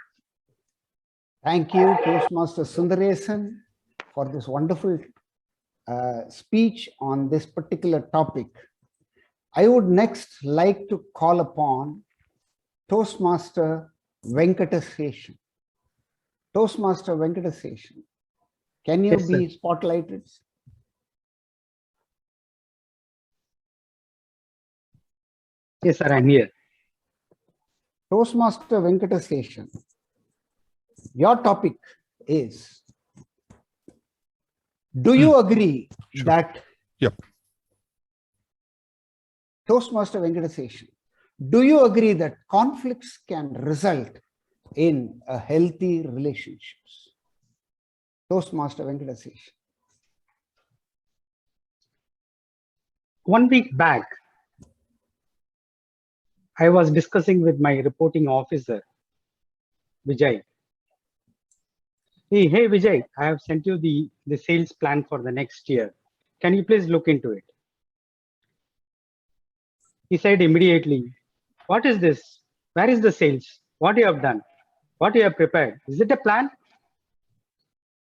Thank you, Toastmaster Sundaresan, for this wonderful speech on this particular topic. I would next like to call upon Toastmaster Venkataseshan. Toastmaster Venkataseshan, can you be spotlighted? Yes, sir, I'm here. Toastmaster Venkataseshan, your topic is, do you agree that Toastmaster Venkataseshan, do you agree that conflicts can result in a healthy relationships? Toastmaster Venkataseshan. 1 week back, I was discussing with my reporting officer, Vijay. Hey Vijay, I have sent you the sales plan for the next year. Can you please look into it? He said immediately, what is this? Where is the sales? What you have done? What you have prepared? Is it a plan?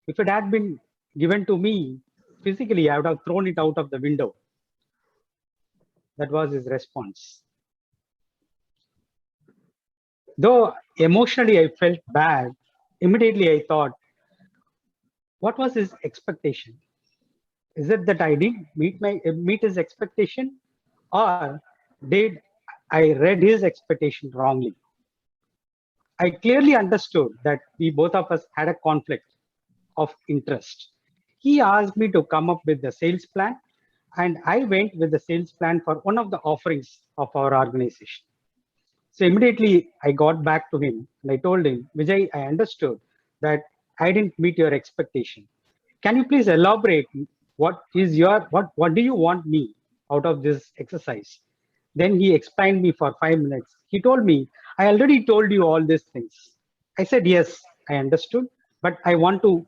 If it had been given to me physically, I would have thrown it out of the window. That was his response. Though emotionally I felt bad, immediately I thought, what was his expectation? Is it that I didn't meet his expectation, or did I read his expectation wrongly? I clearly understood that we both of us had a conflict of interest. He asked me to come up with the sales plan, and I went with the sales plan for one of the offerings of our organization. So immediately I got back to him and I told him, Vijay, I understood that I didn't meet your expectation. Can you please elaborate what do you want me out of this exercise? Then he explained me for 5 minutes. He told me, I already told you all these things. I said, yes, I understood, but I want to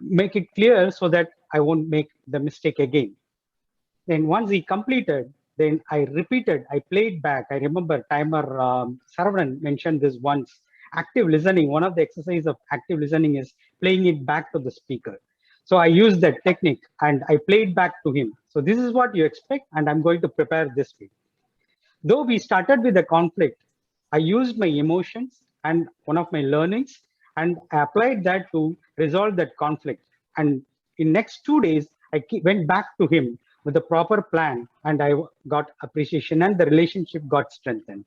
make it clear so that I won't make the mistake again. Then once he completed, then I repeated, I played back. I remember timer Saravanan mentioned this once. Active listening, one of the exercises of active listening is playing it back to the speaker. So I used that technique and I played back to him. So this is what you expect, and I'm going to prepare this way. Though we started with a conflict, I used my emotions and one of my learnings, and I applied that to resolve that conflict. And in next 2 days, I went back to him with a proper plan, and I got appreciation and the relationship got strengthened.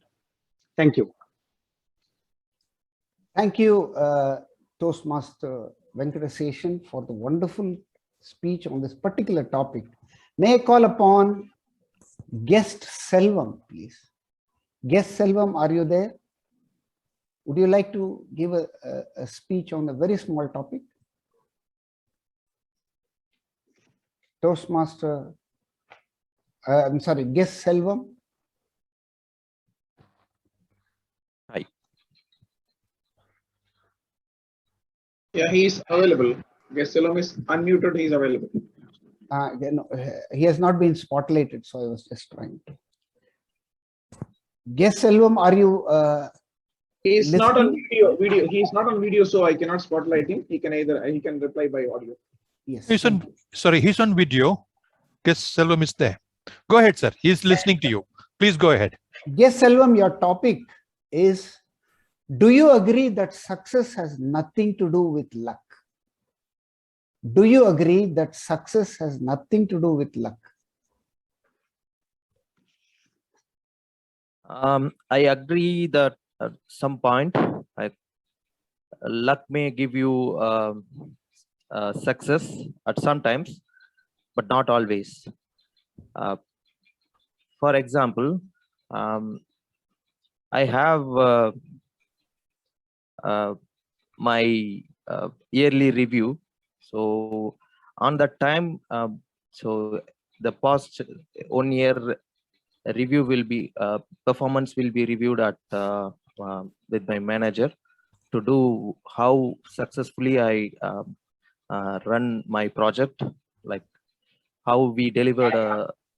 Thank you. Thank you, Toastmaster Venkataseshan, for the wonderful speech on this particular topic. May I call upon Guest Selvam, please? Guest Selvam, are you there? Would you like to give a speech on a very small topic? Toastmaster, I'm sorry, Guest Selvam. Hi. Yeah, he is available. Guest Selvam is unmuted, he is available. He has not been spotlighted, so I was just trying to. Guest Selvam, are you He is not on listening? video. He is not on video, so I cannot spotlight him. He can reply by audio. Yes. He's on video. Guest Selvam is there. Go ahead, sir. He's listening to you. Please go ahead. Guest Selvam, your topic is, do you agree that success has nothing to do with luck? Do you agree that success has nothing to do with luck? I agree that at some point, luck may give you success at some times, but not always. For example, I have my yearly review. So on that time, so the past 1 year review will be performance will be reviewed at with my manager to do how successfully I run my project, like how we delivered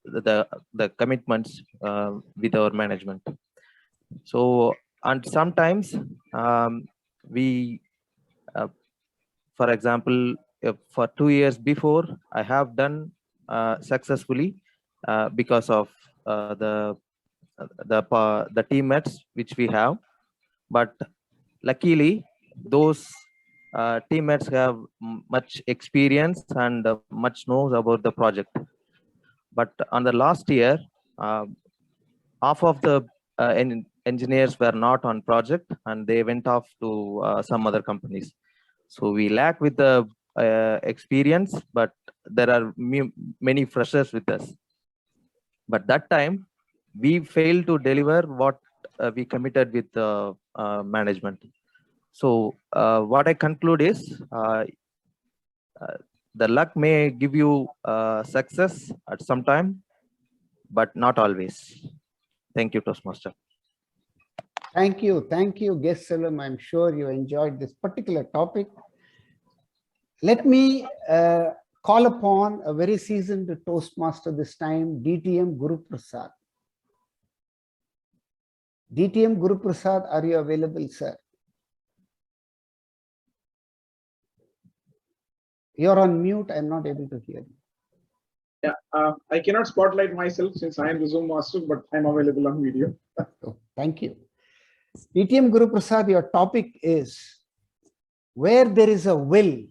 the commitments with our management. So, and sometimes we, for example, for 2 years before, I have done successfully because of the teammates which we have, but luckily those teammates have much experience and much knows about the project. But on the last year, half of the engineers were not on project and they went off to some other companies. So we lack with the experience, but there are many freshers with us. But that time, we failed to deliver what we committed with the management. So what I conclude is the luck may give you success at some time, but not always. Thank you, Toastmaster. Thank you, Guest Selvam. I'm sure you enjoyed this particular topic. Let me call upon a very seasoned Toastmaster this time, DTM Guru Prasad. DTM Guru Prasad, are you available, sir? You're on mute. I'm not able to hear you. Yeah, I cannot spotlight myself since I am the Zoom master, but I'm available on video. Oh, thank you. DTM Guru Prasad, your topic is, where there is a will,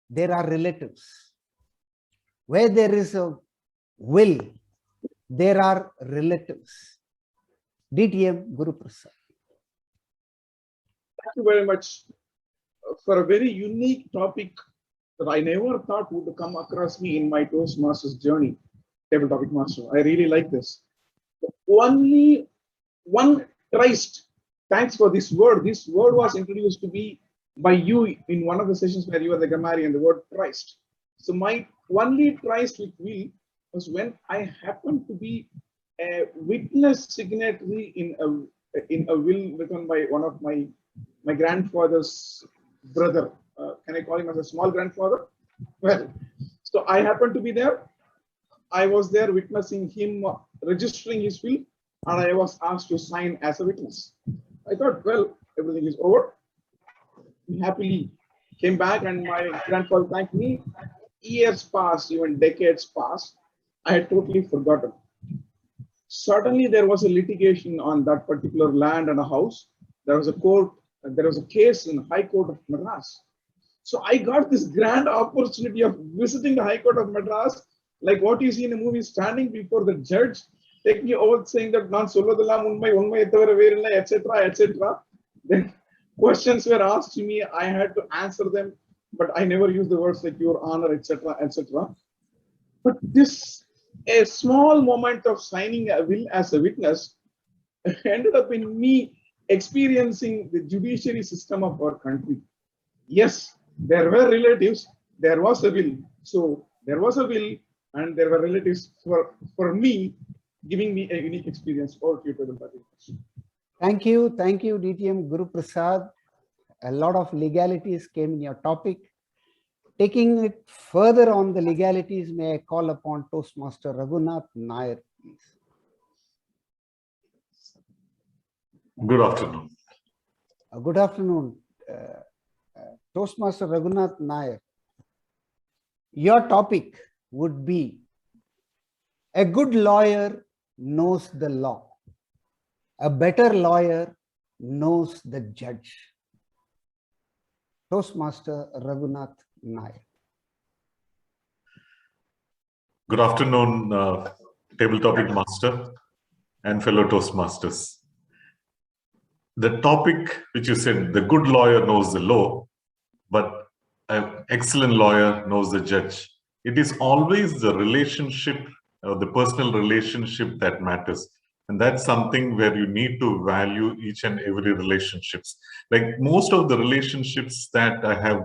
there are relatives. Where there is a will, there are relatives. DTM Guru Prasad. Thank you very much for a very unique topic that I never thought would come across me in my Toastmasters journey, Table Topic Master. I really like this. Only one Christ. Thanks for this word. This word was introduced to me by you in one of the sessions where you were the grammarian, the word Christ. So my only Christ with will was when I happened to be a witness signatory in a will written by one of my grandfather's brother. Can I call him as a small grandfather? Well, so I happened to be there. I was there witnessing him registering his will, and I was asked to sign as a witness. I thought, well, everything is over. We happily came back, and my grandfather thanked me. Years passed, even decades passed. I had totally forgotten. Suddenly, there was a litigation on that particular land and a house. There was a court. There was a case in the High Court of Madras. So I got this grand opportunity of visiting the High Court of Madras, like what you see in a movie, standing before the judge, taking oath saying that non solvadallam unmai, etc., etc. Then questions were asked to me, I had to answer them, but I never used the words like your honor, etc., etc. But this, a small moment of signing a will as a witness ended up in me experiencing the judiciary system of our country. Yes, there were relatives, there was a will. So there was a will and there were relatives for me, giving me a unique experience. All to you. Thank you, DTM Guru Prasad. A lot of legalities came in your topic. Taking it further on the legalities, may I call upon Toastmaster Raghunath Nair, please. Good afternoon. Good afternoon, Toastmaster Raghunath Nair. Your topic would be, a good lawyer knows the law. A better lawyer knows the judge. Toastmaster Raghunath Nair. Good afternoon, Table Topic Master and fellow Toastmasters. The topic which you said, the good lawyer knows the law, but an excellent lawyer knows the judge. It is always the relationship, the personal relationship that matters. And that's something where you need to value each and every relationships. Like most of the relationships that I have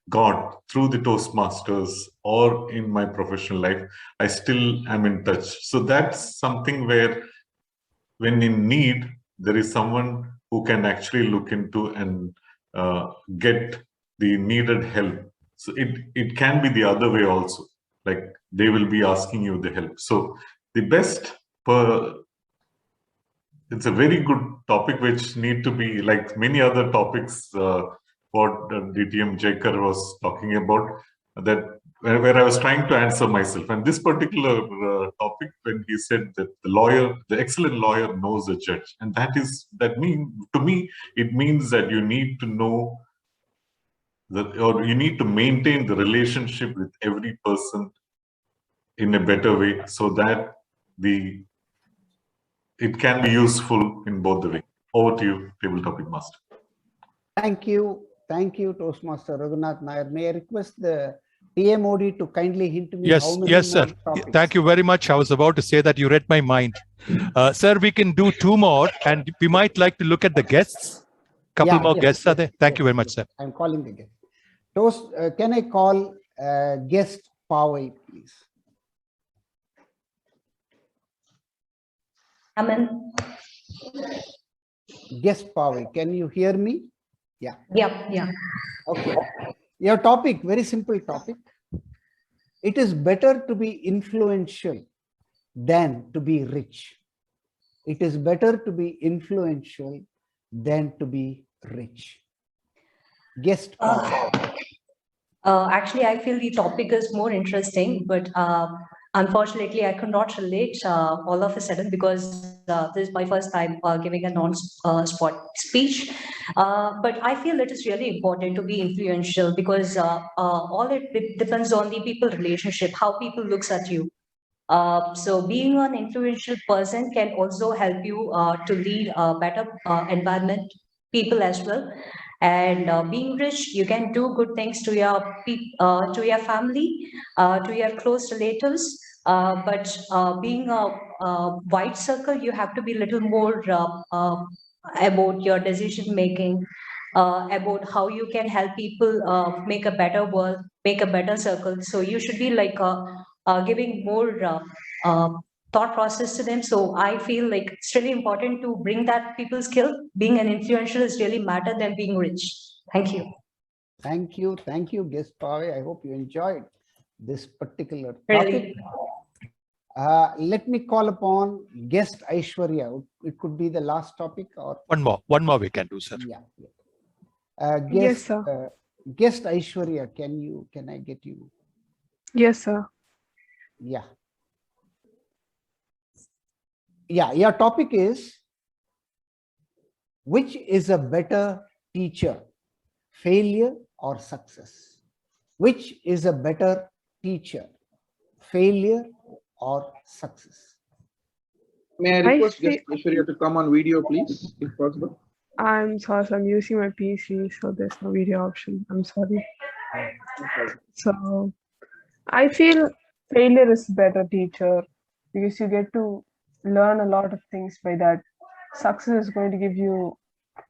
got through the Toastmasters or in my professional life, I still am in touch. So that's something where when in need, there is someone who can actually look into and get the needed help. So it can be the other way also, like they will be asking you the help. So the best it's a very good topic which need to be, like many other topics what DTM Jaikar was talking about, that where I was trying to answer myself. And this particular topic, when he said that the excellent lawyer knows the judge, and that means, to me, it means that you need to know that, or you need to maintain the relationship with every person in a better way, so that it can be useful in both the way. Over to you, Table Topic Master. Thank you, Toastmaster Raghunath Nair. May I request the TMOD to kindly hint me how many yes, sir. topics? Thank you very much. I was about to say that you read my mind. Sir, we can do 2 more, and we might like to look at the guests. Couple more guests are there. Thank you very much, sir. I'm calling the guest. Can I call guest Pawai, please? Amen. Guest Pawai, can you hear me? Yeah. Yeah. Okay. Your topic, very simple topic. It is better to be influential than to be rich. It is better to be influential than to be rich. Guest Pawai. Actually, I feel the topic is more interesting, but unfortunately, I could not relate all of a sudden because this is my first time giving a non-spot speech. But I feel it is really important to be influential because all it depends on the people relationship, how people looks at you. So being an influential person can also help you to lead a better environment, people as well. And being rich, you can do good things to your family, to your close relatives. But being a wide circle, you have to be a little more about your decision making, about how you can help people make a better world, make a better circle. So you should be like giving more thought process to them. So I feel like it's really important to bring that people skill. Being an influential is really matter than being rich. Thank you. Thank you, guest Pawai. I hope you enjoyed this particular topic. Really? Let me call upon guest Aishwarya. It could be the last topic, or one more we can do, sir. Yeah. Yes, sir. Guest Aishwarya, can I get you? Yes, sir. Yeah. Your topic is, which is a better teacher, failure or success? Which is a better teacher, failure or success? May I request guest Aishwarya to come on video, please, if possible? I'm sorry, I'm using my PC, so there's no video option. I'm sorry. So I feel failure is a better teacher because you get to learn a lot of things by that. Success is going to give you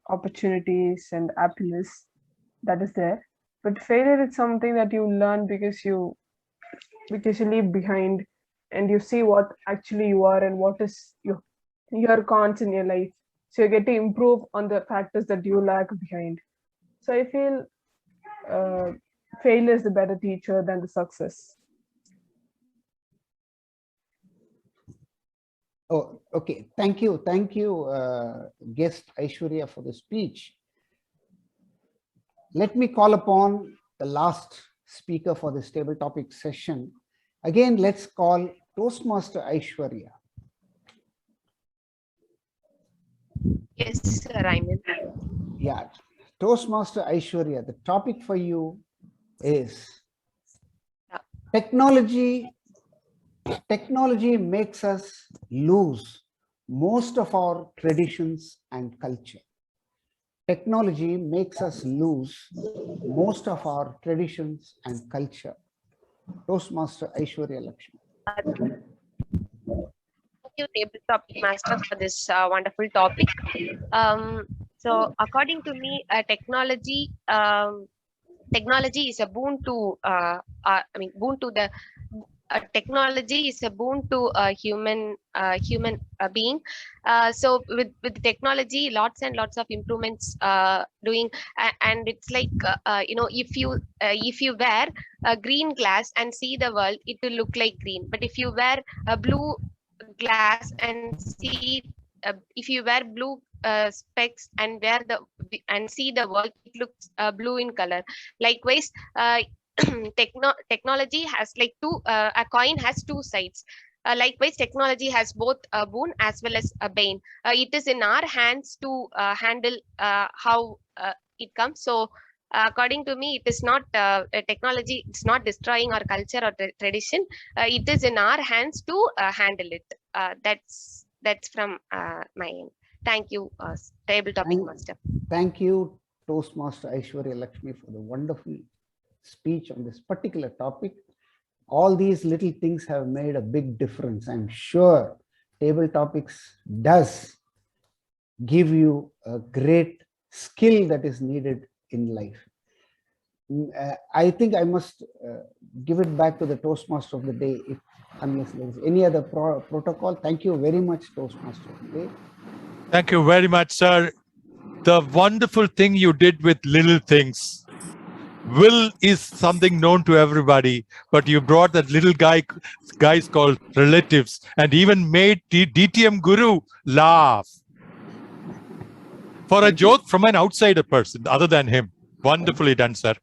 opportunities and happiness that is there. But failure is something that you learn because you leave behind and you see what actually you are and what is your cons in your life. So you get to improve on the factors that you lag behind. So I feel failure is the better teacher than the success. Oh, okay. Thank you. Thank you, guest Aishwarya, for the speech. Let me call upon the last speaker for this table topic session. Again, let's call Toastmaster Aishwarya. Yes, sir, I'm in. Yeah, Toastmaster Aishwarya, the topic for you is technology. Technology makes us lose most of our traditions and culture. Technology makes us lose most of our traditions and culture. Toastmaster Aishwarya Lakshmi. Thank you, Table Topic Master, for this wonderful topic. So, according to me, technology is a boon to technology is a boon to a human being. So with technology, lots and lots of improvements doing, and it's like if you wear a green glass and see the world, it will look like green. But if you wear a blue glass and see if you wear blue specs and see the world, it looks blue in color. Likewise, technology has like a coin has two sides. Likewise, technology has both a boon as well as a bane. It is in our hands to handle how it comes. So according to me, it is not technology. It's not destroying our culture or tradition. It is in our hands to handle it. That's from my end. Thank you, Table Topic Master. Thank you, Toastmaster Aishwarya Lakshmi, for the wonderful speech on this particular topic. All these little things have made a big difference. I'm sure Table Topics does give you a great skill that is needed in life. I think I must give it back to the Toastmaster of the day, unless there is any other protocol. Thank you very much, Toastmaster of the day. Thank you very much, sir. The wonderful thing you did with little things. Will is something known to everybody, but you brought that little guys called relatives, and even made DTM Guru laugh for a joke from an outsider person other than him. Wonderfully done, sir.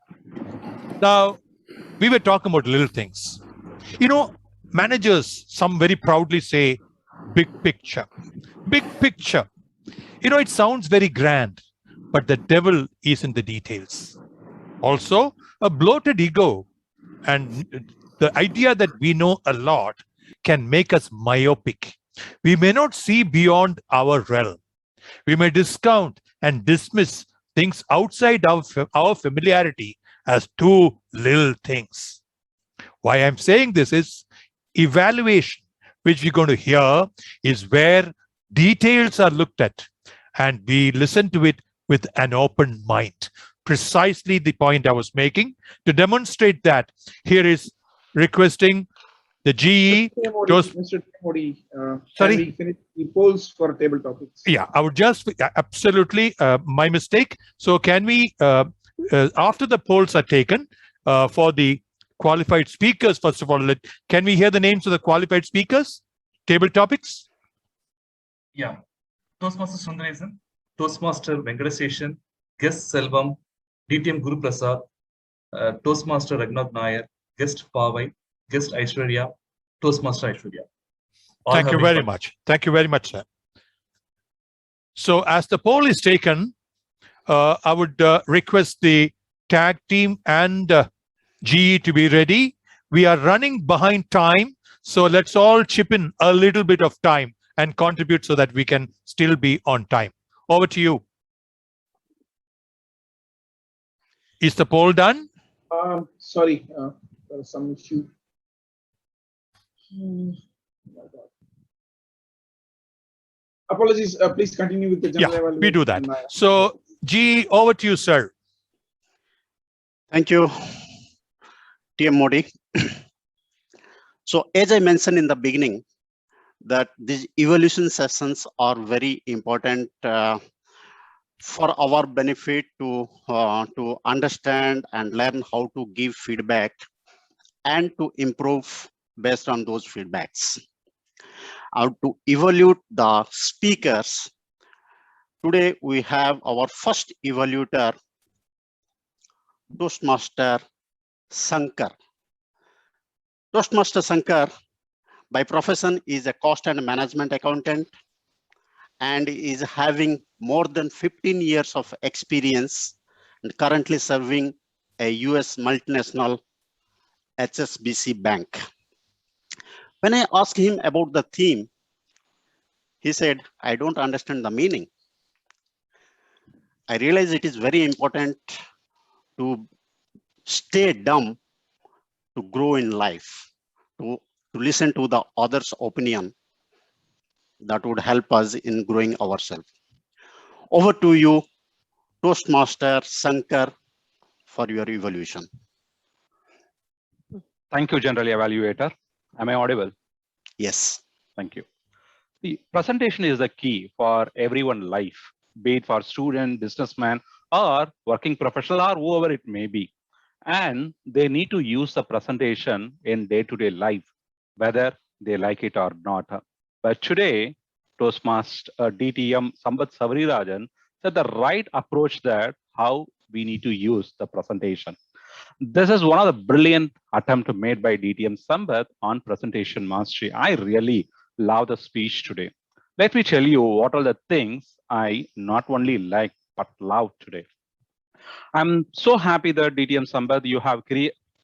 Now, we were talking about little things. You know, managers, some very proudly say, big picture. Big picture. You know, it sounds very grand, but the devil is in the details. Also, a bloated ego and the idea that we know a lot can make us myopic. We may not see beyond our realm. We may discount and dismiss things outside our familiarity as too little things. Why I'm saying this is evaluation, which we're going to hear, is where details are looked at and we listen to it with an open mind. Precisely the point I was making. To demonstrate that, here is requesting the GE. Mr. Modi, sorry? Can we finish the polls for Table Topics? Yeah, I would just, absolutely, my mistake. So can we, after the polls are taken for the qualified speakers, first of all, can we hear the names of the qualified speakers? Table Topics? Yeah. Toastmaster Sundaresan, Toastmaster Venkateshan, Guest Selvam, DTM Guru Prasad, Toastmaster Raghunath Nair, Guest Pavai, Guest Aishwarya, Toastmaster Aishwarya. Thank you very much. Thank you very much, sir. So as the poll is taken, I would request the tag team and GE to be ready. We are running behind time, so let's all chip in a little bit of time and contribute so that we can still be on time. Over to you. Is the poll done? Sorry, there was some issue. Apologies, please continue with the general evaluation. We do that. So, G, over to you, sir. Thank you, TM Modi. So as I mentioned in the beginning, that these evaluation sessions are very important for our benefit to understand and learn how to give feedback and to improve based on those feedbacks. How to evaluate the speakers. Today we have our first evaluator, Toastmaster Sankar. Toastmaster Sankar, by profession, is a cost and management accountant and is having more than 15 years of experience and currently serving a US multinational HSBC bank. When I asked him about the theme, he said, I don't understand the meaning. I realize it is very important to stay dumb to grow in life, to listen to the other's opinion. That would help us in growing ourselves. Over to you, Toastmaster Sankar, for your evaluation. Thank you, General Evaluator. Am I audible? Yes. Thank you. The presentation is the key for everyone's life, be it for student, businessman, or working professional, or whoever it may be. And they need to use the presentation in day-to-day life, whether they like it or not. But today, Toastmaster DTM Sambat Savarirajan said the right approach that how we need to use the presentation. This is one of the brilliant attempts made by DTM Sambat on presentation mastery. I really love the speech today. Let me tell you what are the things I not only like, but love today. I'm so happy that DTM Sambat,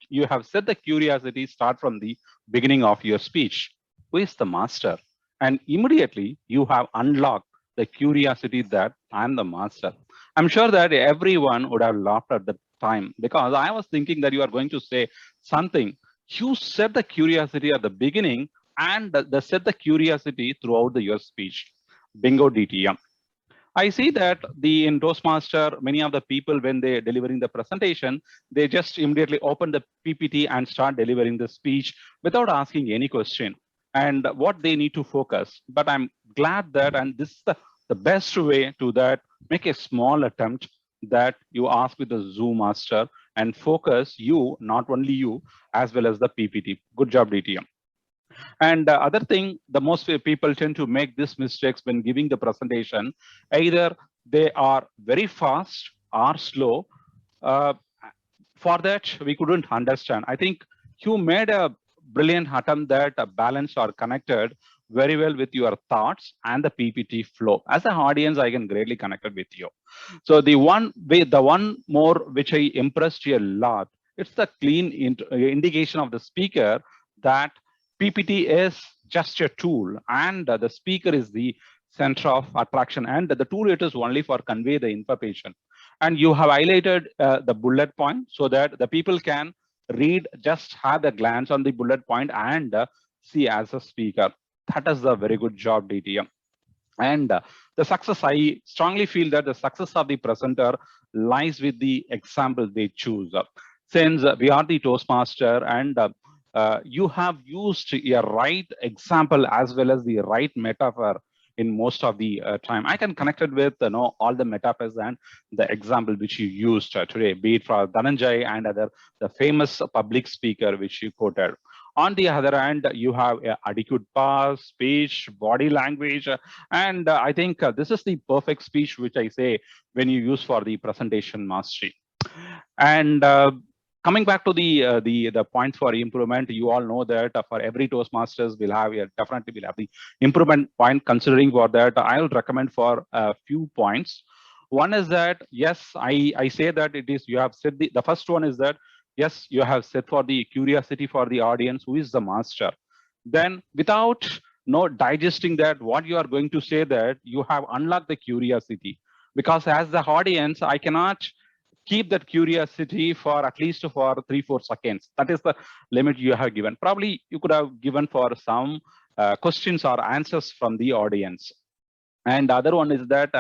you have set the curiosity start from the beginning of your speech. Who is the master? And immediately you have unlocked the curiosity that I'm the master. I'm sure that everyone would have laughed at the time because I was thinking that you are going to say something. You set the curiosity at the beginning and set the curiosity throughout your speech. Bingo, DTM. I see that in Toastmaster, many of the people, when they're delivering the presentation, they just immediately open the PPT and start delivering the speech without asking any question and what they need to focus. But I'm glad that, and this is the best way to that, make a small attempt that you ask with the Zoom master and focus you, not only you, as well as the PPT. Good job, DTM. And the other thing, the most people tend to make these mistakes when giving the presentation. Either they are very fast or slow. For that, we couldn't understand. I think you made a brilliant attempt that balance or connected very well with your thoughts and the PPT flow. As an audience, I can greatly connect with you. So the one more which I impressed you a lot, it's the clean indication of the speaker that PPT is just a tool and the speaker is the center of attraction and the tool it is only for convey the information. And you have highlighted the bullet point so that the people can read, just have a glance on the bullet point and see as a speaker. That is a very good job, DTM. And the success, I strongly feel that the success of the presenter lies with the example they choose. Since we are the Toastmaster and you have used a right example as well as the right metaphor in most of the time. I can connect it with all the metaphors and the example which you used today, be it for Dhananjay and the famous public speaker which you quoted. On the other hand, you have adequate pause, speech, body language, and I think this is the perfect speech which I say when you use for the presentation mastery. And coming back to the points for improvement, you all know that for every Toastmasters we'll have definitely we'll have the improvement point. Considering for that, I will recommend for a few points. One is that yes, I say that it is you have said the first one is that yes, you have said for the curiosity for the audience who is the master. Then without digesting that what you are going to say, that you have unlocked the curiosity, because as the audience I cannot keep that curiosity for at least for 3-4 seconds. That is the limit you have given. Probably you could have given for some questions or answers from the audience. And the other one is that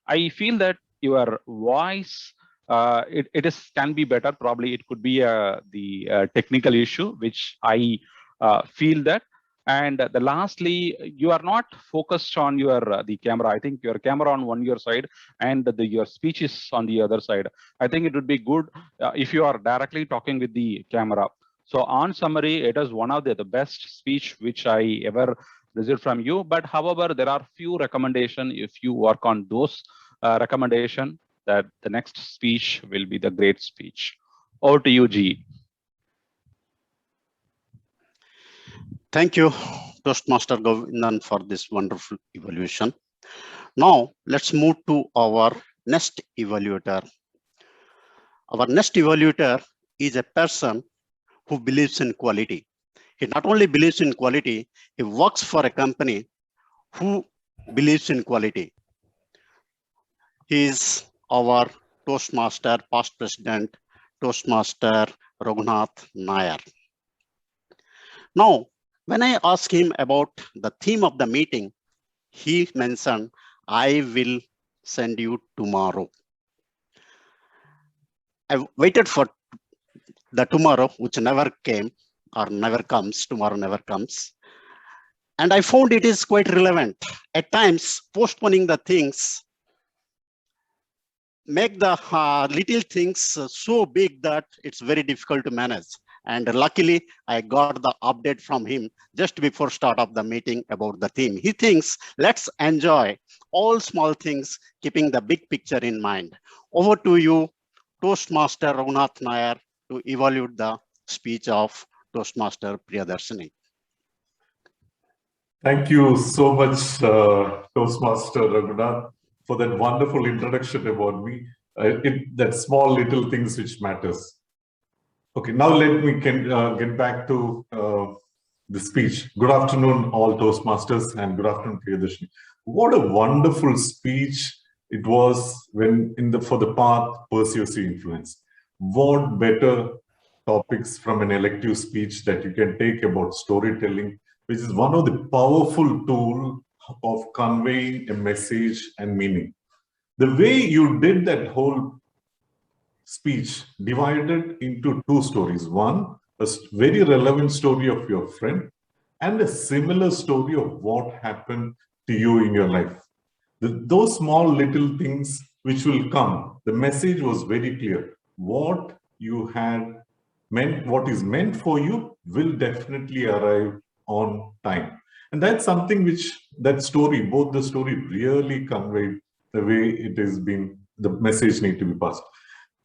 I feel that your voice, it can be better. Probably it could be the technical issue, which I feel that. And the lastly, you are not focused on your the camera. I think your camera on your side and your speech is on the other side. I think it would be good if you are directly talking with the camera. So on summary, it is one of the best speech which I ever received from you. But however, there are few recommendations. If you work on those recommendation, that the next speech will be the great speech. Over to you, G. Thank you, Toastmaster Govindan, for this wonderful evaluation. Now, let's move to our next evaluator. Our next evaluator is a person who believes in quality. He not only believes in quality, he works for a company who believes in quality. He is our Toastmaster, past president, Toastmaster Raghunath Nair. Now, when I asked him about the theme of the meeting, he mentioned, I will send you tomorrow. I waited for the tomorrow, which never came or never comes, tomorrow never comes. And I found it is quite relevant. At times, postponing the things make the little things so big that it's very difficult to manage. And luckily, I got the update from him just before start of the meeting about the theme. He thinks, let's enjoy all small things, keeping the big picture in mind. Over to you, Toastmaster Raghunath Nair, to evaluate the speech of Toastmaster Priyadarshini. Thank you so much, Toastmaster Raghunath, for that wonderful introduction about me. That small little things which matters. Okay, now let me get back to the speech. Good afternoon, all Toastmasters, and good afternoon, Priyadarshini. What a wonderful speech it was when for the path persuasive influence. What better topics from an elective speech that you can take about storytelling, which is one of the powerful tools of conveying a message and meaning. The way you did that whole speech divided into two stories. One, a very relevant story of your friend, and a similar story of what happened to you in your life. Those small little things which will come, the message was very clear. What you had meant, what is meant for you will definitely arrive on time. And that's something which that story, both the story really conveyed the way it has been, the message need to be passed.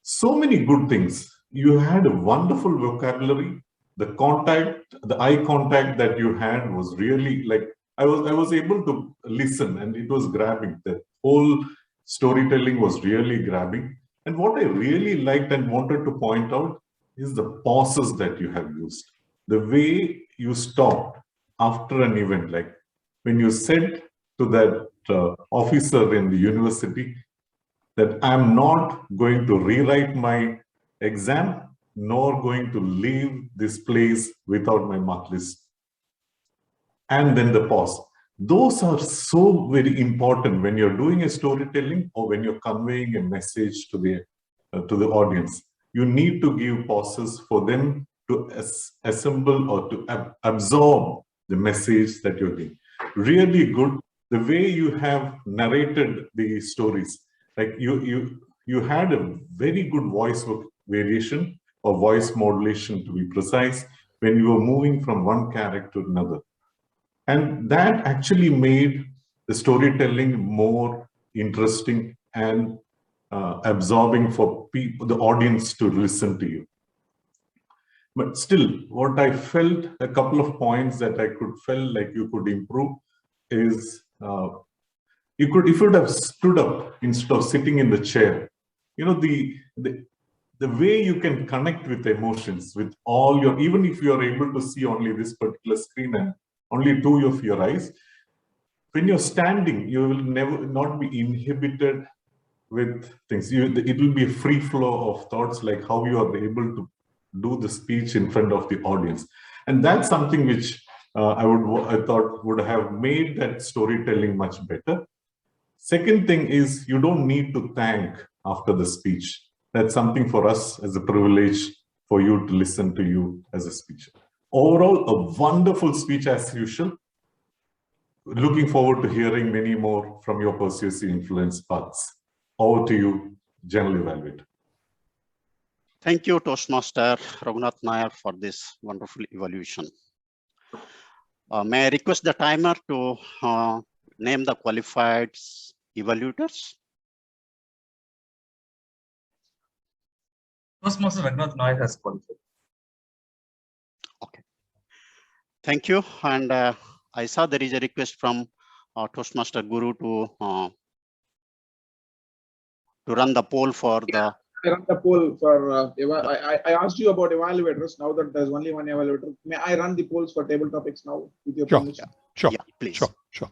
So many good things. You had a wonderful vocabulary. The contact, the eye contact that you had was really like, I was able to listen and it was grabbing. The whole storytelling was really grabbing. And what I really liked and wanted to point out is the pauses that you have used. The way you stopped after an event, like when you said to that officer in the university that I'm not going to rewrite my exam, nor going to leave this place without my mark list. And then the pause. Those are so very important when you're doing a storytelling or when you're conveying a message to the audience. You need to give pauses for them to assemble or to absorb the message that you're giving. Really good. The way you have narrated the stories, like you had a very good voice variation or voice modulation, to be precise, when you were moving from one character to another. And that actually made the storytelling more interesting and absorbing for people, the audience, to listen to you. But still, what I felt, a couple of points that I could feel like you could improve is you would have stood up instead of sitting in the chair. You know, the way you can connect with emotions, with all your, even if you are able to see only this particular screen and only two of your eyes, when you're standing, you will not be inhibited with things. It will be a free flow of thoughts, like how you are able to do the speech in front of the audience. And that's something which I thought would have made that storytelling much better. Second thing is, you don't need to thank after the speech. That's something for us as a privilege for you to listen to you as a speaker. Overall, a wonderful speech as usual. Looking forward to hearing many more from your persuasive influence paths. Over to you, General Evaluator. Thank you, Toastmaster Raghunath Nair, for this wonderful evaluation. May I request the timer to name the qualified evaluators? Toastmaster Raghunath Nair has qualified. Okay. Thank you. And I saw there is a request from Toastmaster Guru to run the poll for the. I run the poll for. I asked you about evaluators. Now that there's only one evaluator, may I run the polls for table topics now with your permission? Sure. Yeah, please. Sure.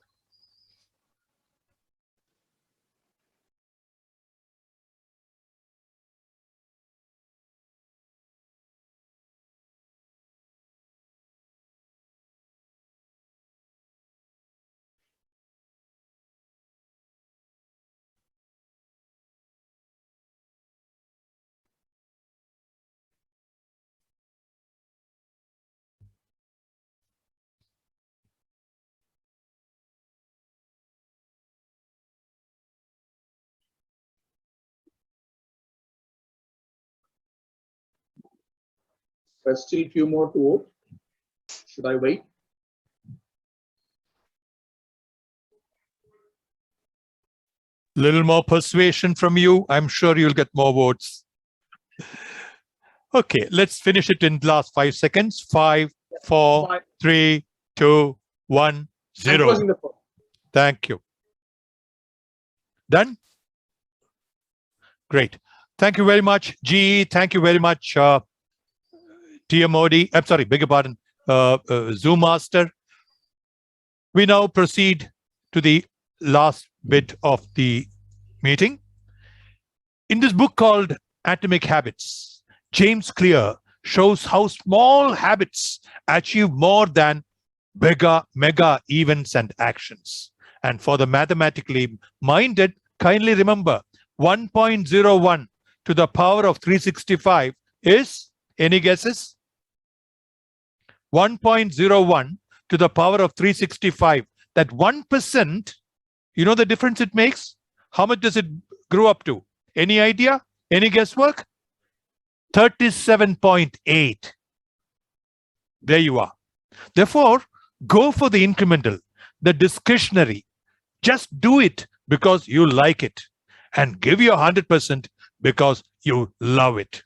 There's still a few more to vote. Should I wait? Little more persuasion from you. I'm sure you'll get more votes. Okay, let's finish it in the last 5 seconds. 5, 4, 3, 2, 1, 0. Thank you. Done? Great. Thank you very much, GE. Thank you very much, TMOD. I'm sorry, beg your pardon, Zoom Master. We now proceed to the last bit of the meeting. In this book called Atomic Habits, James Clear shows how small habits achieve more than mega events and actions. And for the mathematically minded, kindly remember 1.01 to the power of 365 is, any guesses? 1.01 to the power of 365. That 1%, you know the difference it makes? How much does it grow up to? Any idea? Any guesswork? 37.8. There you are. Therefore, go for the incremental, the discretionary. Just do it because you like it, and give your 100% because you love it.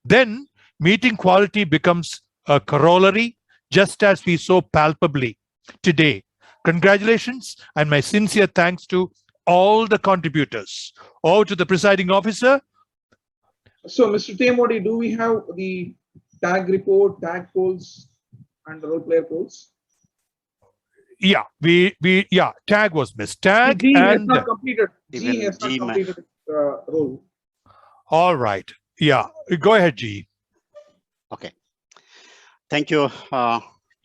Then meeting quality becomes a corollary, just as we saw palpably today. Congratulations and my sincere thanks to all the contributors. Over to the presiding officer. So, Mr. TMOD, do we have the tag report, tag polls, and the role player polls? Yeah, yeah, tag was missed. Tag G and has not completed. G has not completed role. All right. Yeah, go ahead, G. Okay. Thank you,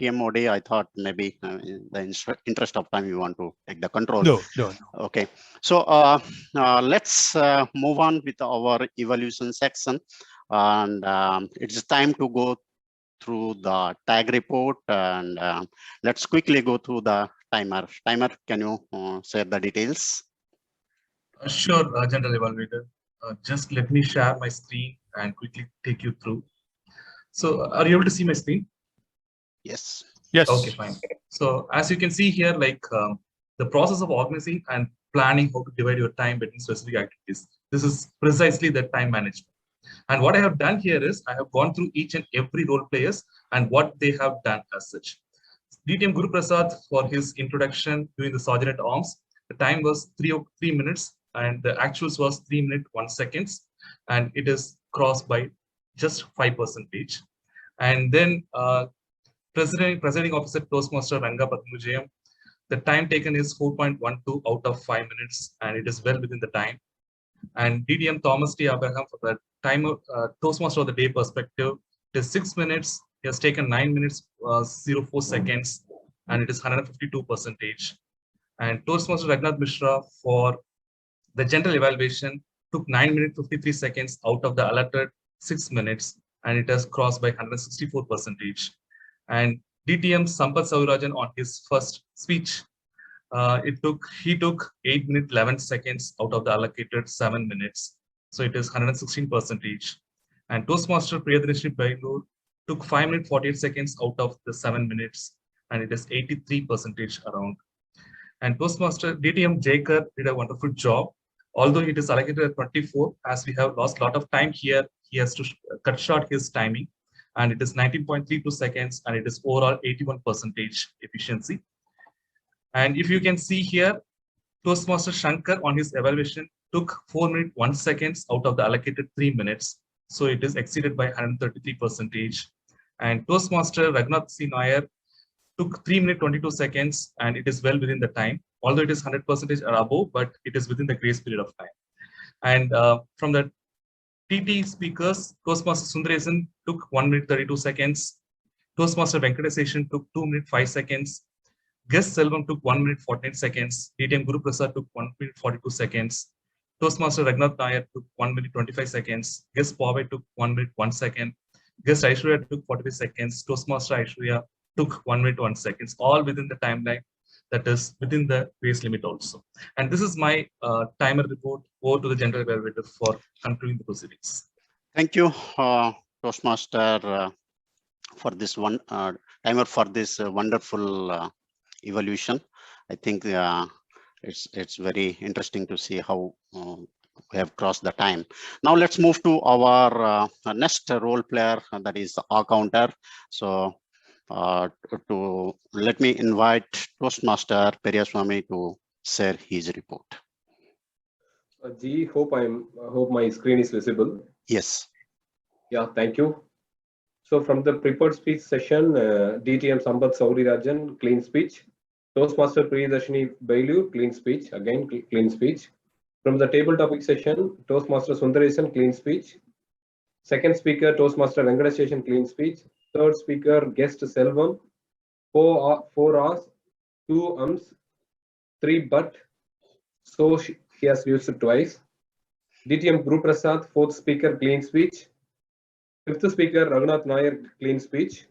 TMOD. I thought maybe in the interest of time, you want to take the control. No. Okay. So let's move on with our evaluation section. And it's time to go through the tag report, and let's quickly go through the timer. Timer, can you share the details? Sure, General Evaluator. Just let me share my screen and quickly take you through. So are you able to see my screen? Yes. Yes. Okay, fine. So as you can see here, like the process of organizing and planning how to divide your time between specific activities. This is precisely the time management. And what I have done here is I have gone through each and every role players and what they have done as such. DTM Guru Prasad, for his introduction during the Sergeant at Arms, the time was 3 minutes and the actuals was 3 minutes 1 second, and it is crossed by just 5%. And then Presiding Officer Toastmaster Ranga Padmujayam, the time taken is 4.12 out of 5 minutes, and it is well within the time. And DTM Thomas T. Abraham, for the timer Toastmaster of the day perspective, it is 6 minutes. He has taken 9 minutes 04 seconds, and it is 152%. And Toastmaster Raghunath Mishra for the general evaluation took 9 minutes 53 seconds out of the allotted 6 minutes, and it has crossed by 164%. And DTM Sampath Saurarajan on his first speech, he took 8 minutes 11 seconds out of the allocated 7 minutes, so it is 116%. And Toastmaster Priyadarshini Bailur took 5 minutes 48 seconds out of the 7 minutes, and it is 83% around. And Toastmaster DTM Jaker did a wonderful job. Although it is allocated at 24, as we have lost a lot of time here, he has to cut short his timing, and it is 19.32 seconds, and it is overall 81% efficiency. And if you can see here, Toastmaster Shankar on his evaluation took 4 minutes 1 seconds out of the allocated 3 minutes, so it is exceeded by 133%. And Toastmaster Raghunath C. Nair took 3 minutes 22 seconds, and it is well within the time, although it is 100% or above, but it is within the grace period of time. And from the TT speakers, Toastmaster Sundaresan took 1 minute 32 seconds. Toastmaster Venkateshan took 2 minutes 5 seconds. Guest Selvam took 1 minute 48 seconds. DTM Guru Prasad took 1 minute 42 seconds. Toastmaster Raghunath Nair took 1 minute 25 seconds. Guest Pawai took 1 minute 1 second. Guest Aishwarya took 45 seconds. Toastmaster Aishwarya took 1 minute 1 seconds, all within the timeline that is within the grace limit also. And this is my timer report. Over to the general evaluator for concluding the proceedings. Thank you, Toastmaster, for this one timer for this wonderful evolution. I think it's very interesting to see how we have crossed the time. Now let's move to our next role player, that is our counter. So let me invite Toastmaster Periaswamy to share his report. G, hope my screen is visible. Yes. Yeah, thank you. So from the prepared speech session, DTM Sampath Saurarajan, clean speech. Toastmaster Priyadarshini Bailur, clean speech, again clean speech. From the table topic session, Toastmaster Sundaresan, clean speech. Second speaker, Toastmaster Venkateshan, clean speech. Third speaker, Guest Selvam, 4 hours, 2 ums, 3 but, so he has used it twice. DTM Guru Prasad, fourth speaker, clean speech. Fifth speaker, Raghunath Nair, clean speech.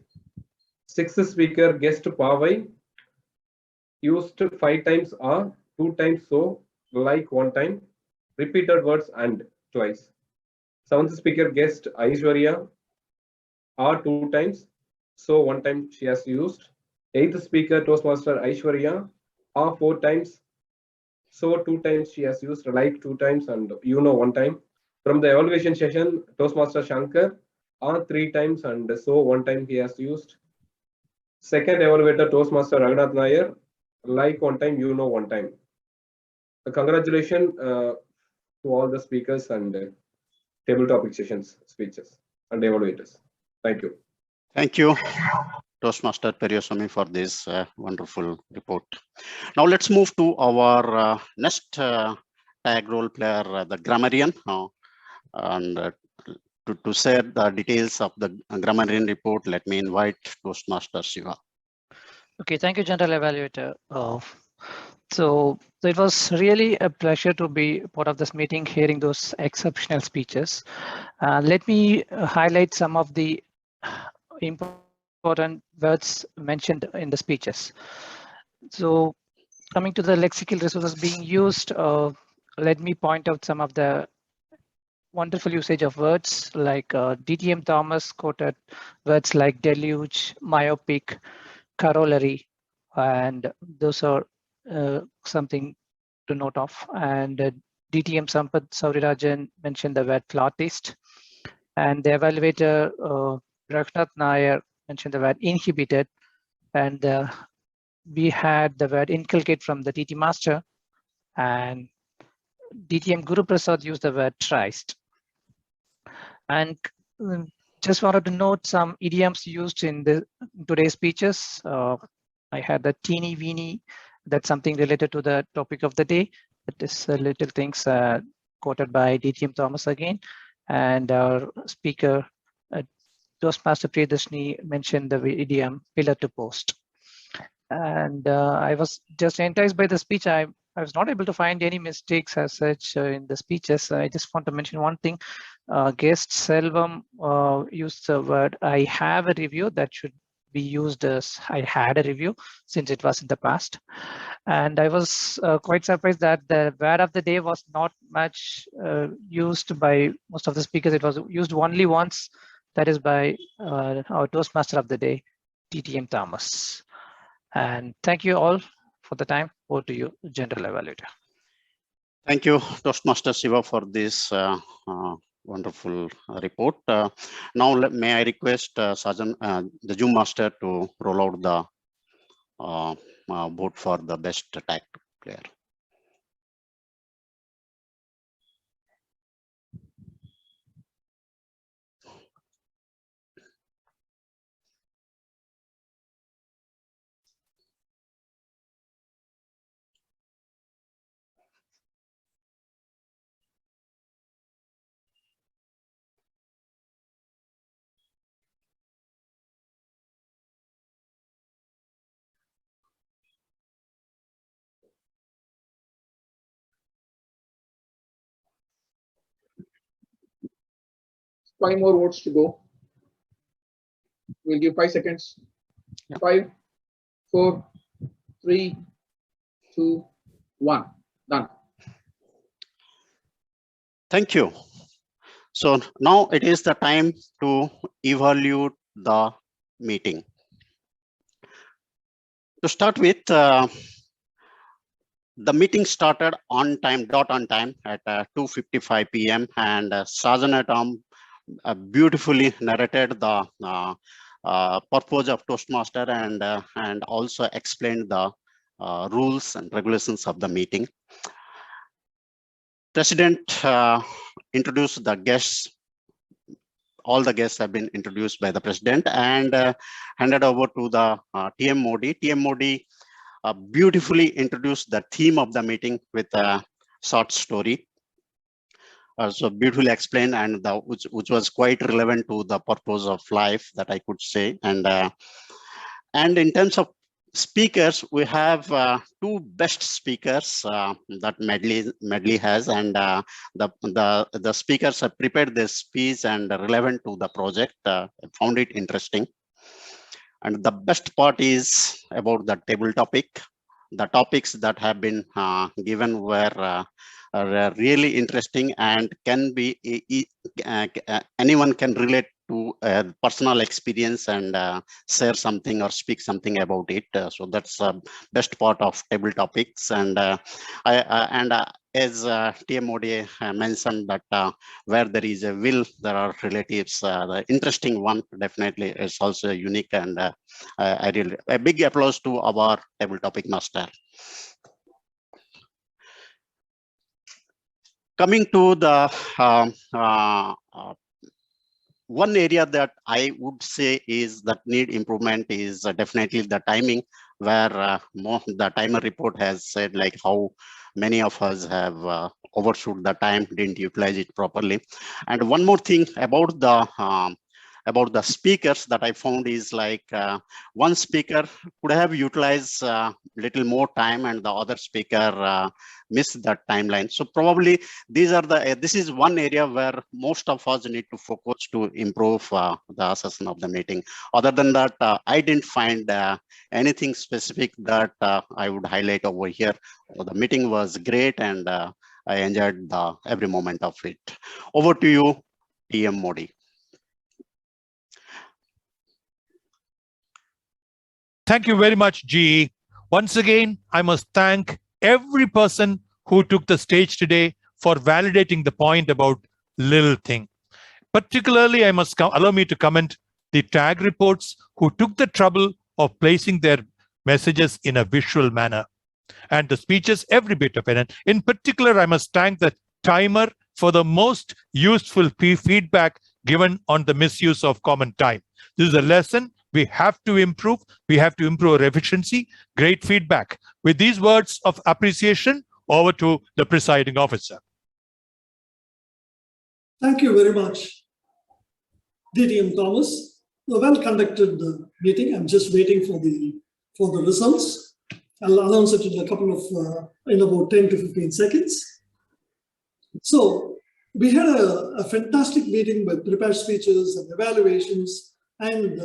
Sixth speaker, Guest Pawai, used 5 times or 2 times so, like 1 time, repeated words and twice. Seventh speaker, Guest Aishwarya, or 2 times, so 1 time she has used. Eighth speaker, Toastmaster Aishwarya, or 4 times, so 2 times she has used, like 2 times and 1 time. From the evaluation session, Toastmaster Shankar, or 3 times and so 1 time he has used. Second evaluator, Toastmaster Raghunath Nair, like 1 time, 1 time. Congratulations to all the speakers and table topic sessions, speeches and evaluators. Thank you. Thank you, Toastmaster Periaswamy, for this wonderful report. Now let's move to our next tag role player, the grammarian, and to share the details of the grammarian report, let me invite Toastmaster Shiva. Okay, thank you, General Evaluator. So it was really a pleasure to be part of this meeting, hearing those exceptional speeches. Let me highlight some of the important words mentioned in the speeches. So coming to the lexical resources being used, let me point out some of the wonderful usage of words like DTM Thomas quoted words like deluge, myopic, corollary, and those are something to note of. And DTM Sampath Saurarajan mentioned the word flautist, and the evaluator Raghunath Nair mentioned the word inhibited, and we had the word inculcate from the TT master, and DTM Guru Prasad used the word triced. And just wanted to note some idioms used in today's speeches. I had the teeny weeny, that's something related to the topic of the day. That is little things quoted by DTM Thomas again, and our speaker, Toastmaster Priyadashni, mentioned the idiom pillar to post. And I was just enticed by the speech. I was not able to find any mistakes as such in the speeches. I just want to mention one thing. Guest Selvam used the word, I have a review. That should be used as I had a review, since it was in the past. And I was quite surprised that the word of the day was not much used by most of the speakers. It was used only once, that is by our Toastmaster of the day, DTM Thomas. And thank you all for the time. Over to you, General Evaluator. Thank you, Toastmaster Shiva, for this wonderful report. Now, may I request Sergeant, the Zoom Master, to roll out the vote for the best tag player. Five more votes to go. We'll give 5 seconds. 5, 4, 3, 2, 1. Done. Thank you. So now it is the time to evaluate the meeting. To start with, the meeting started on time, dot on time at 2:55 p.m. and Sergeant at Arms beautifully narrated the purpose of Toastmaster and also explained the rules and regulations of the meeting. President introduced the guests. All the guests have been introduced by the President and handed over to the TM Modi. TM Modi beautifully introduced the theme of the meeting with a short story. So beautifully explained, and which was quite relevant to the purpose of life, that I could say. And in terms of speakers, we have 2 best speakers that Medley has, and the speakers have prepared their speech and relevant to the project. I found it interesting. And the best part is about the table topic. The topics that have been given were really interesting and can be anyone can relate to personal experience and share something or speak something about it. So that's the best part of table topics. And as TM Modi mentioned, that where there is a will, there are relatives. The interesting one definitely is also unique, and I really a big applause to our table topic master. Coming to the one area that I would say is that need improvement is definitely the timing, where the timer report has said like how many of us have overshoot the time, didn't utilize it properly. And one more thing about the speakers that I found is like one speaker could have utilized little more time and the other speaker missed that timeline. So probably this is one area where most of us need to focus to improve the session of the meeting. Other than that, I didn't find anything specific that I would highlight over here. The meeting was great and I enjoyed every moment of it. Over to you, TM Modi. Thank you very much, GE. Once again, I must thank every person who took the stage today for validating the point about little thing. Particularly, I must allow me to comment the tag reports who took the trouble of placing their messages in a visual manner. And the speeches, every bit of it. And in particular, I must thank the timer for the most useful feedback given on the misuse of common time. This is a lesson we have to improve. We have to improve our efficiency. Great feedback. With these words of appreciation, over to the presiding officer. Thank you very much, DTM Thomas. A well-conducted meeting. I'm just waiting for the results. I'll announce it in a couple of in about 10 to 15 seconds. So we had a fantastic meeting with prepared speeches and evaluations and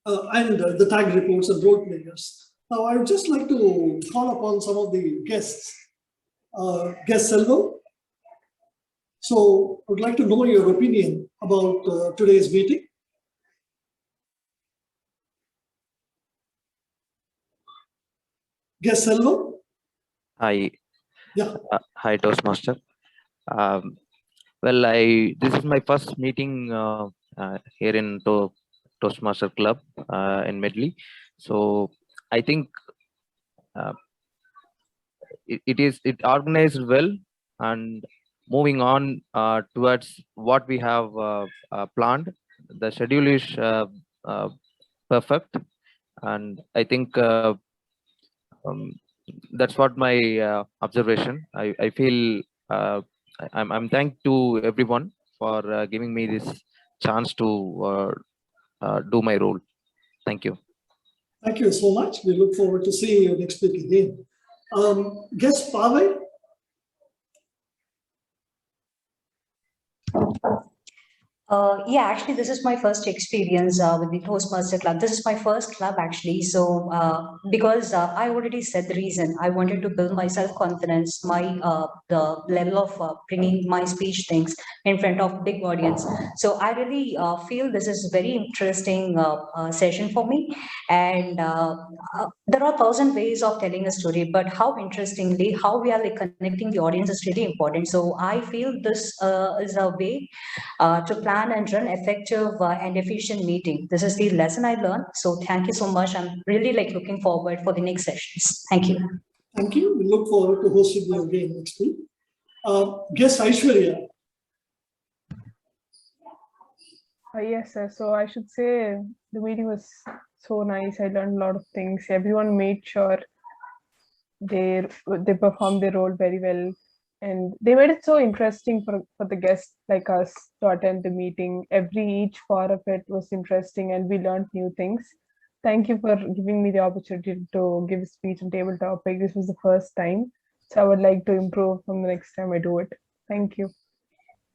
the tag reports and role players. Now I would just like to call upon some of the guests. Guest Selvam. So I would like to know your opinion about today's meeting. Guest Selvam. Hi. Yeah. Hi, Toastmaster. Well, this is my first meeting here in Toastmaster Club in Medley. So I think it organized well, and moving on towards what we have planned. The schedule is perfect, and I think that's what my observation. I feel I'm thankful to everyone for giving me this chance to do my role. Thank you. Thank you so much. We look forward to seeing you next week again. Guest Pavel. Yeah, actually, this is my first experience with the Toastmaster Club. This is my first club, actually. So, because I already said the reason, I wanted to build my self-confidence, the level of bringing my speech things in front of big audience. So, I really feel this is a very interesting session for me. And there are 1,000 ways of telling a story, but how interestingly, how we are like connecting the audience is really important. So, I feel this is a way to plan and run effective and efficient meeting. This is the lesson I learned. So thank you so much. I'm really like looking forward for the next sessions. Thank you. Thank you. We look forward to hosting you again next week. Guest Aishwarya. Yes, sir. So I should say the meeting was so nice. I learned a lot of things. Everyone made sure they performed their role very well. And they made it so interesting for the guests like us to attend the meeting. Each part of it was interesting and we learned new things. Thank you for giving me the opportunity to give a speech on table topic. This was the first time. So I would like to improve from the next time I do it. Thank you.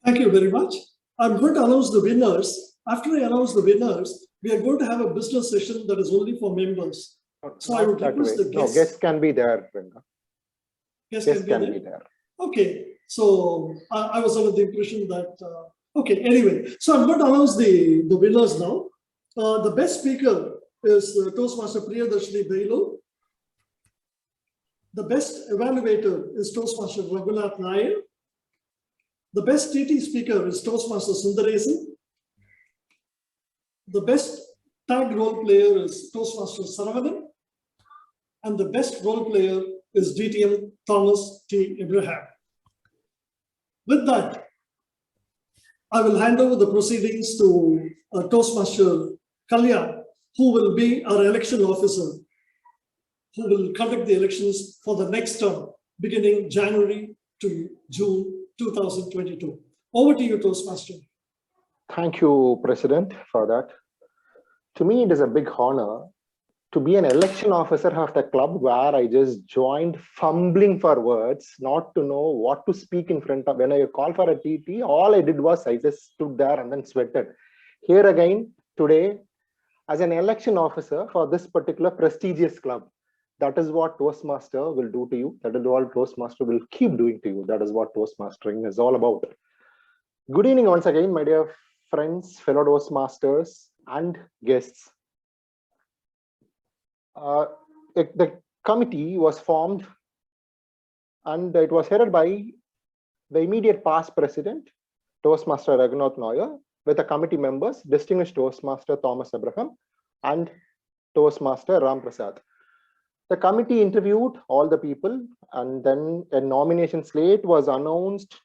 Thank you very much. I'm going to announce the winners. After I announce the winners, we are going to have a business session that is only for members. So I would request the guests. No, guests can be there, Brenda. Guests can be there. Okay, so I was under the impression that, okay, anyway, so I'm going to announce the winners now. The best speaker is Toastmaster Priyadarshini Bailu. The best evaluator is Toastmaster Raghunath Nair. The best TT speaker is Toastmaster Sundaresan. The best tag role player is Toastmaster Saravanan. And the best role player is DTM Thomas T. Abraham. With that, I will hand over the proceedings to Toastmaster Kalyan, who will be our election officer, who will conduct the elections for the next term, beginning January to June 2022. Over to you, Toastmaster. Thank you, President, for that. To me, it is a big honor to be an election officer of the club where I just joined, fumbling for words, not to know what to speak in front of. When I called for a TT, all I did was I just stood there and then sweated. Here again, today, as an election officer for this particular prestigious club, that is what Toastmaster will do to you. That is what Toastmaster will keep doing to you. That is what Toastmastering is all about. Good evening once again, my dear friends, fellow Toastmasters and guests. The committee was formed and it was headed by the immediate past president, Toastmaster Raghunath Nair, with the committee members, distinguished Toastmaster Thomas Abraham and Toastmaster Ram Prasad. The committee interviewed all the people and then a nomination slate was announced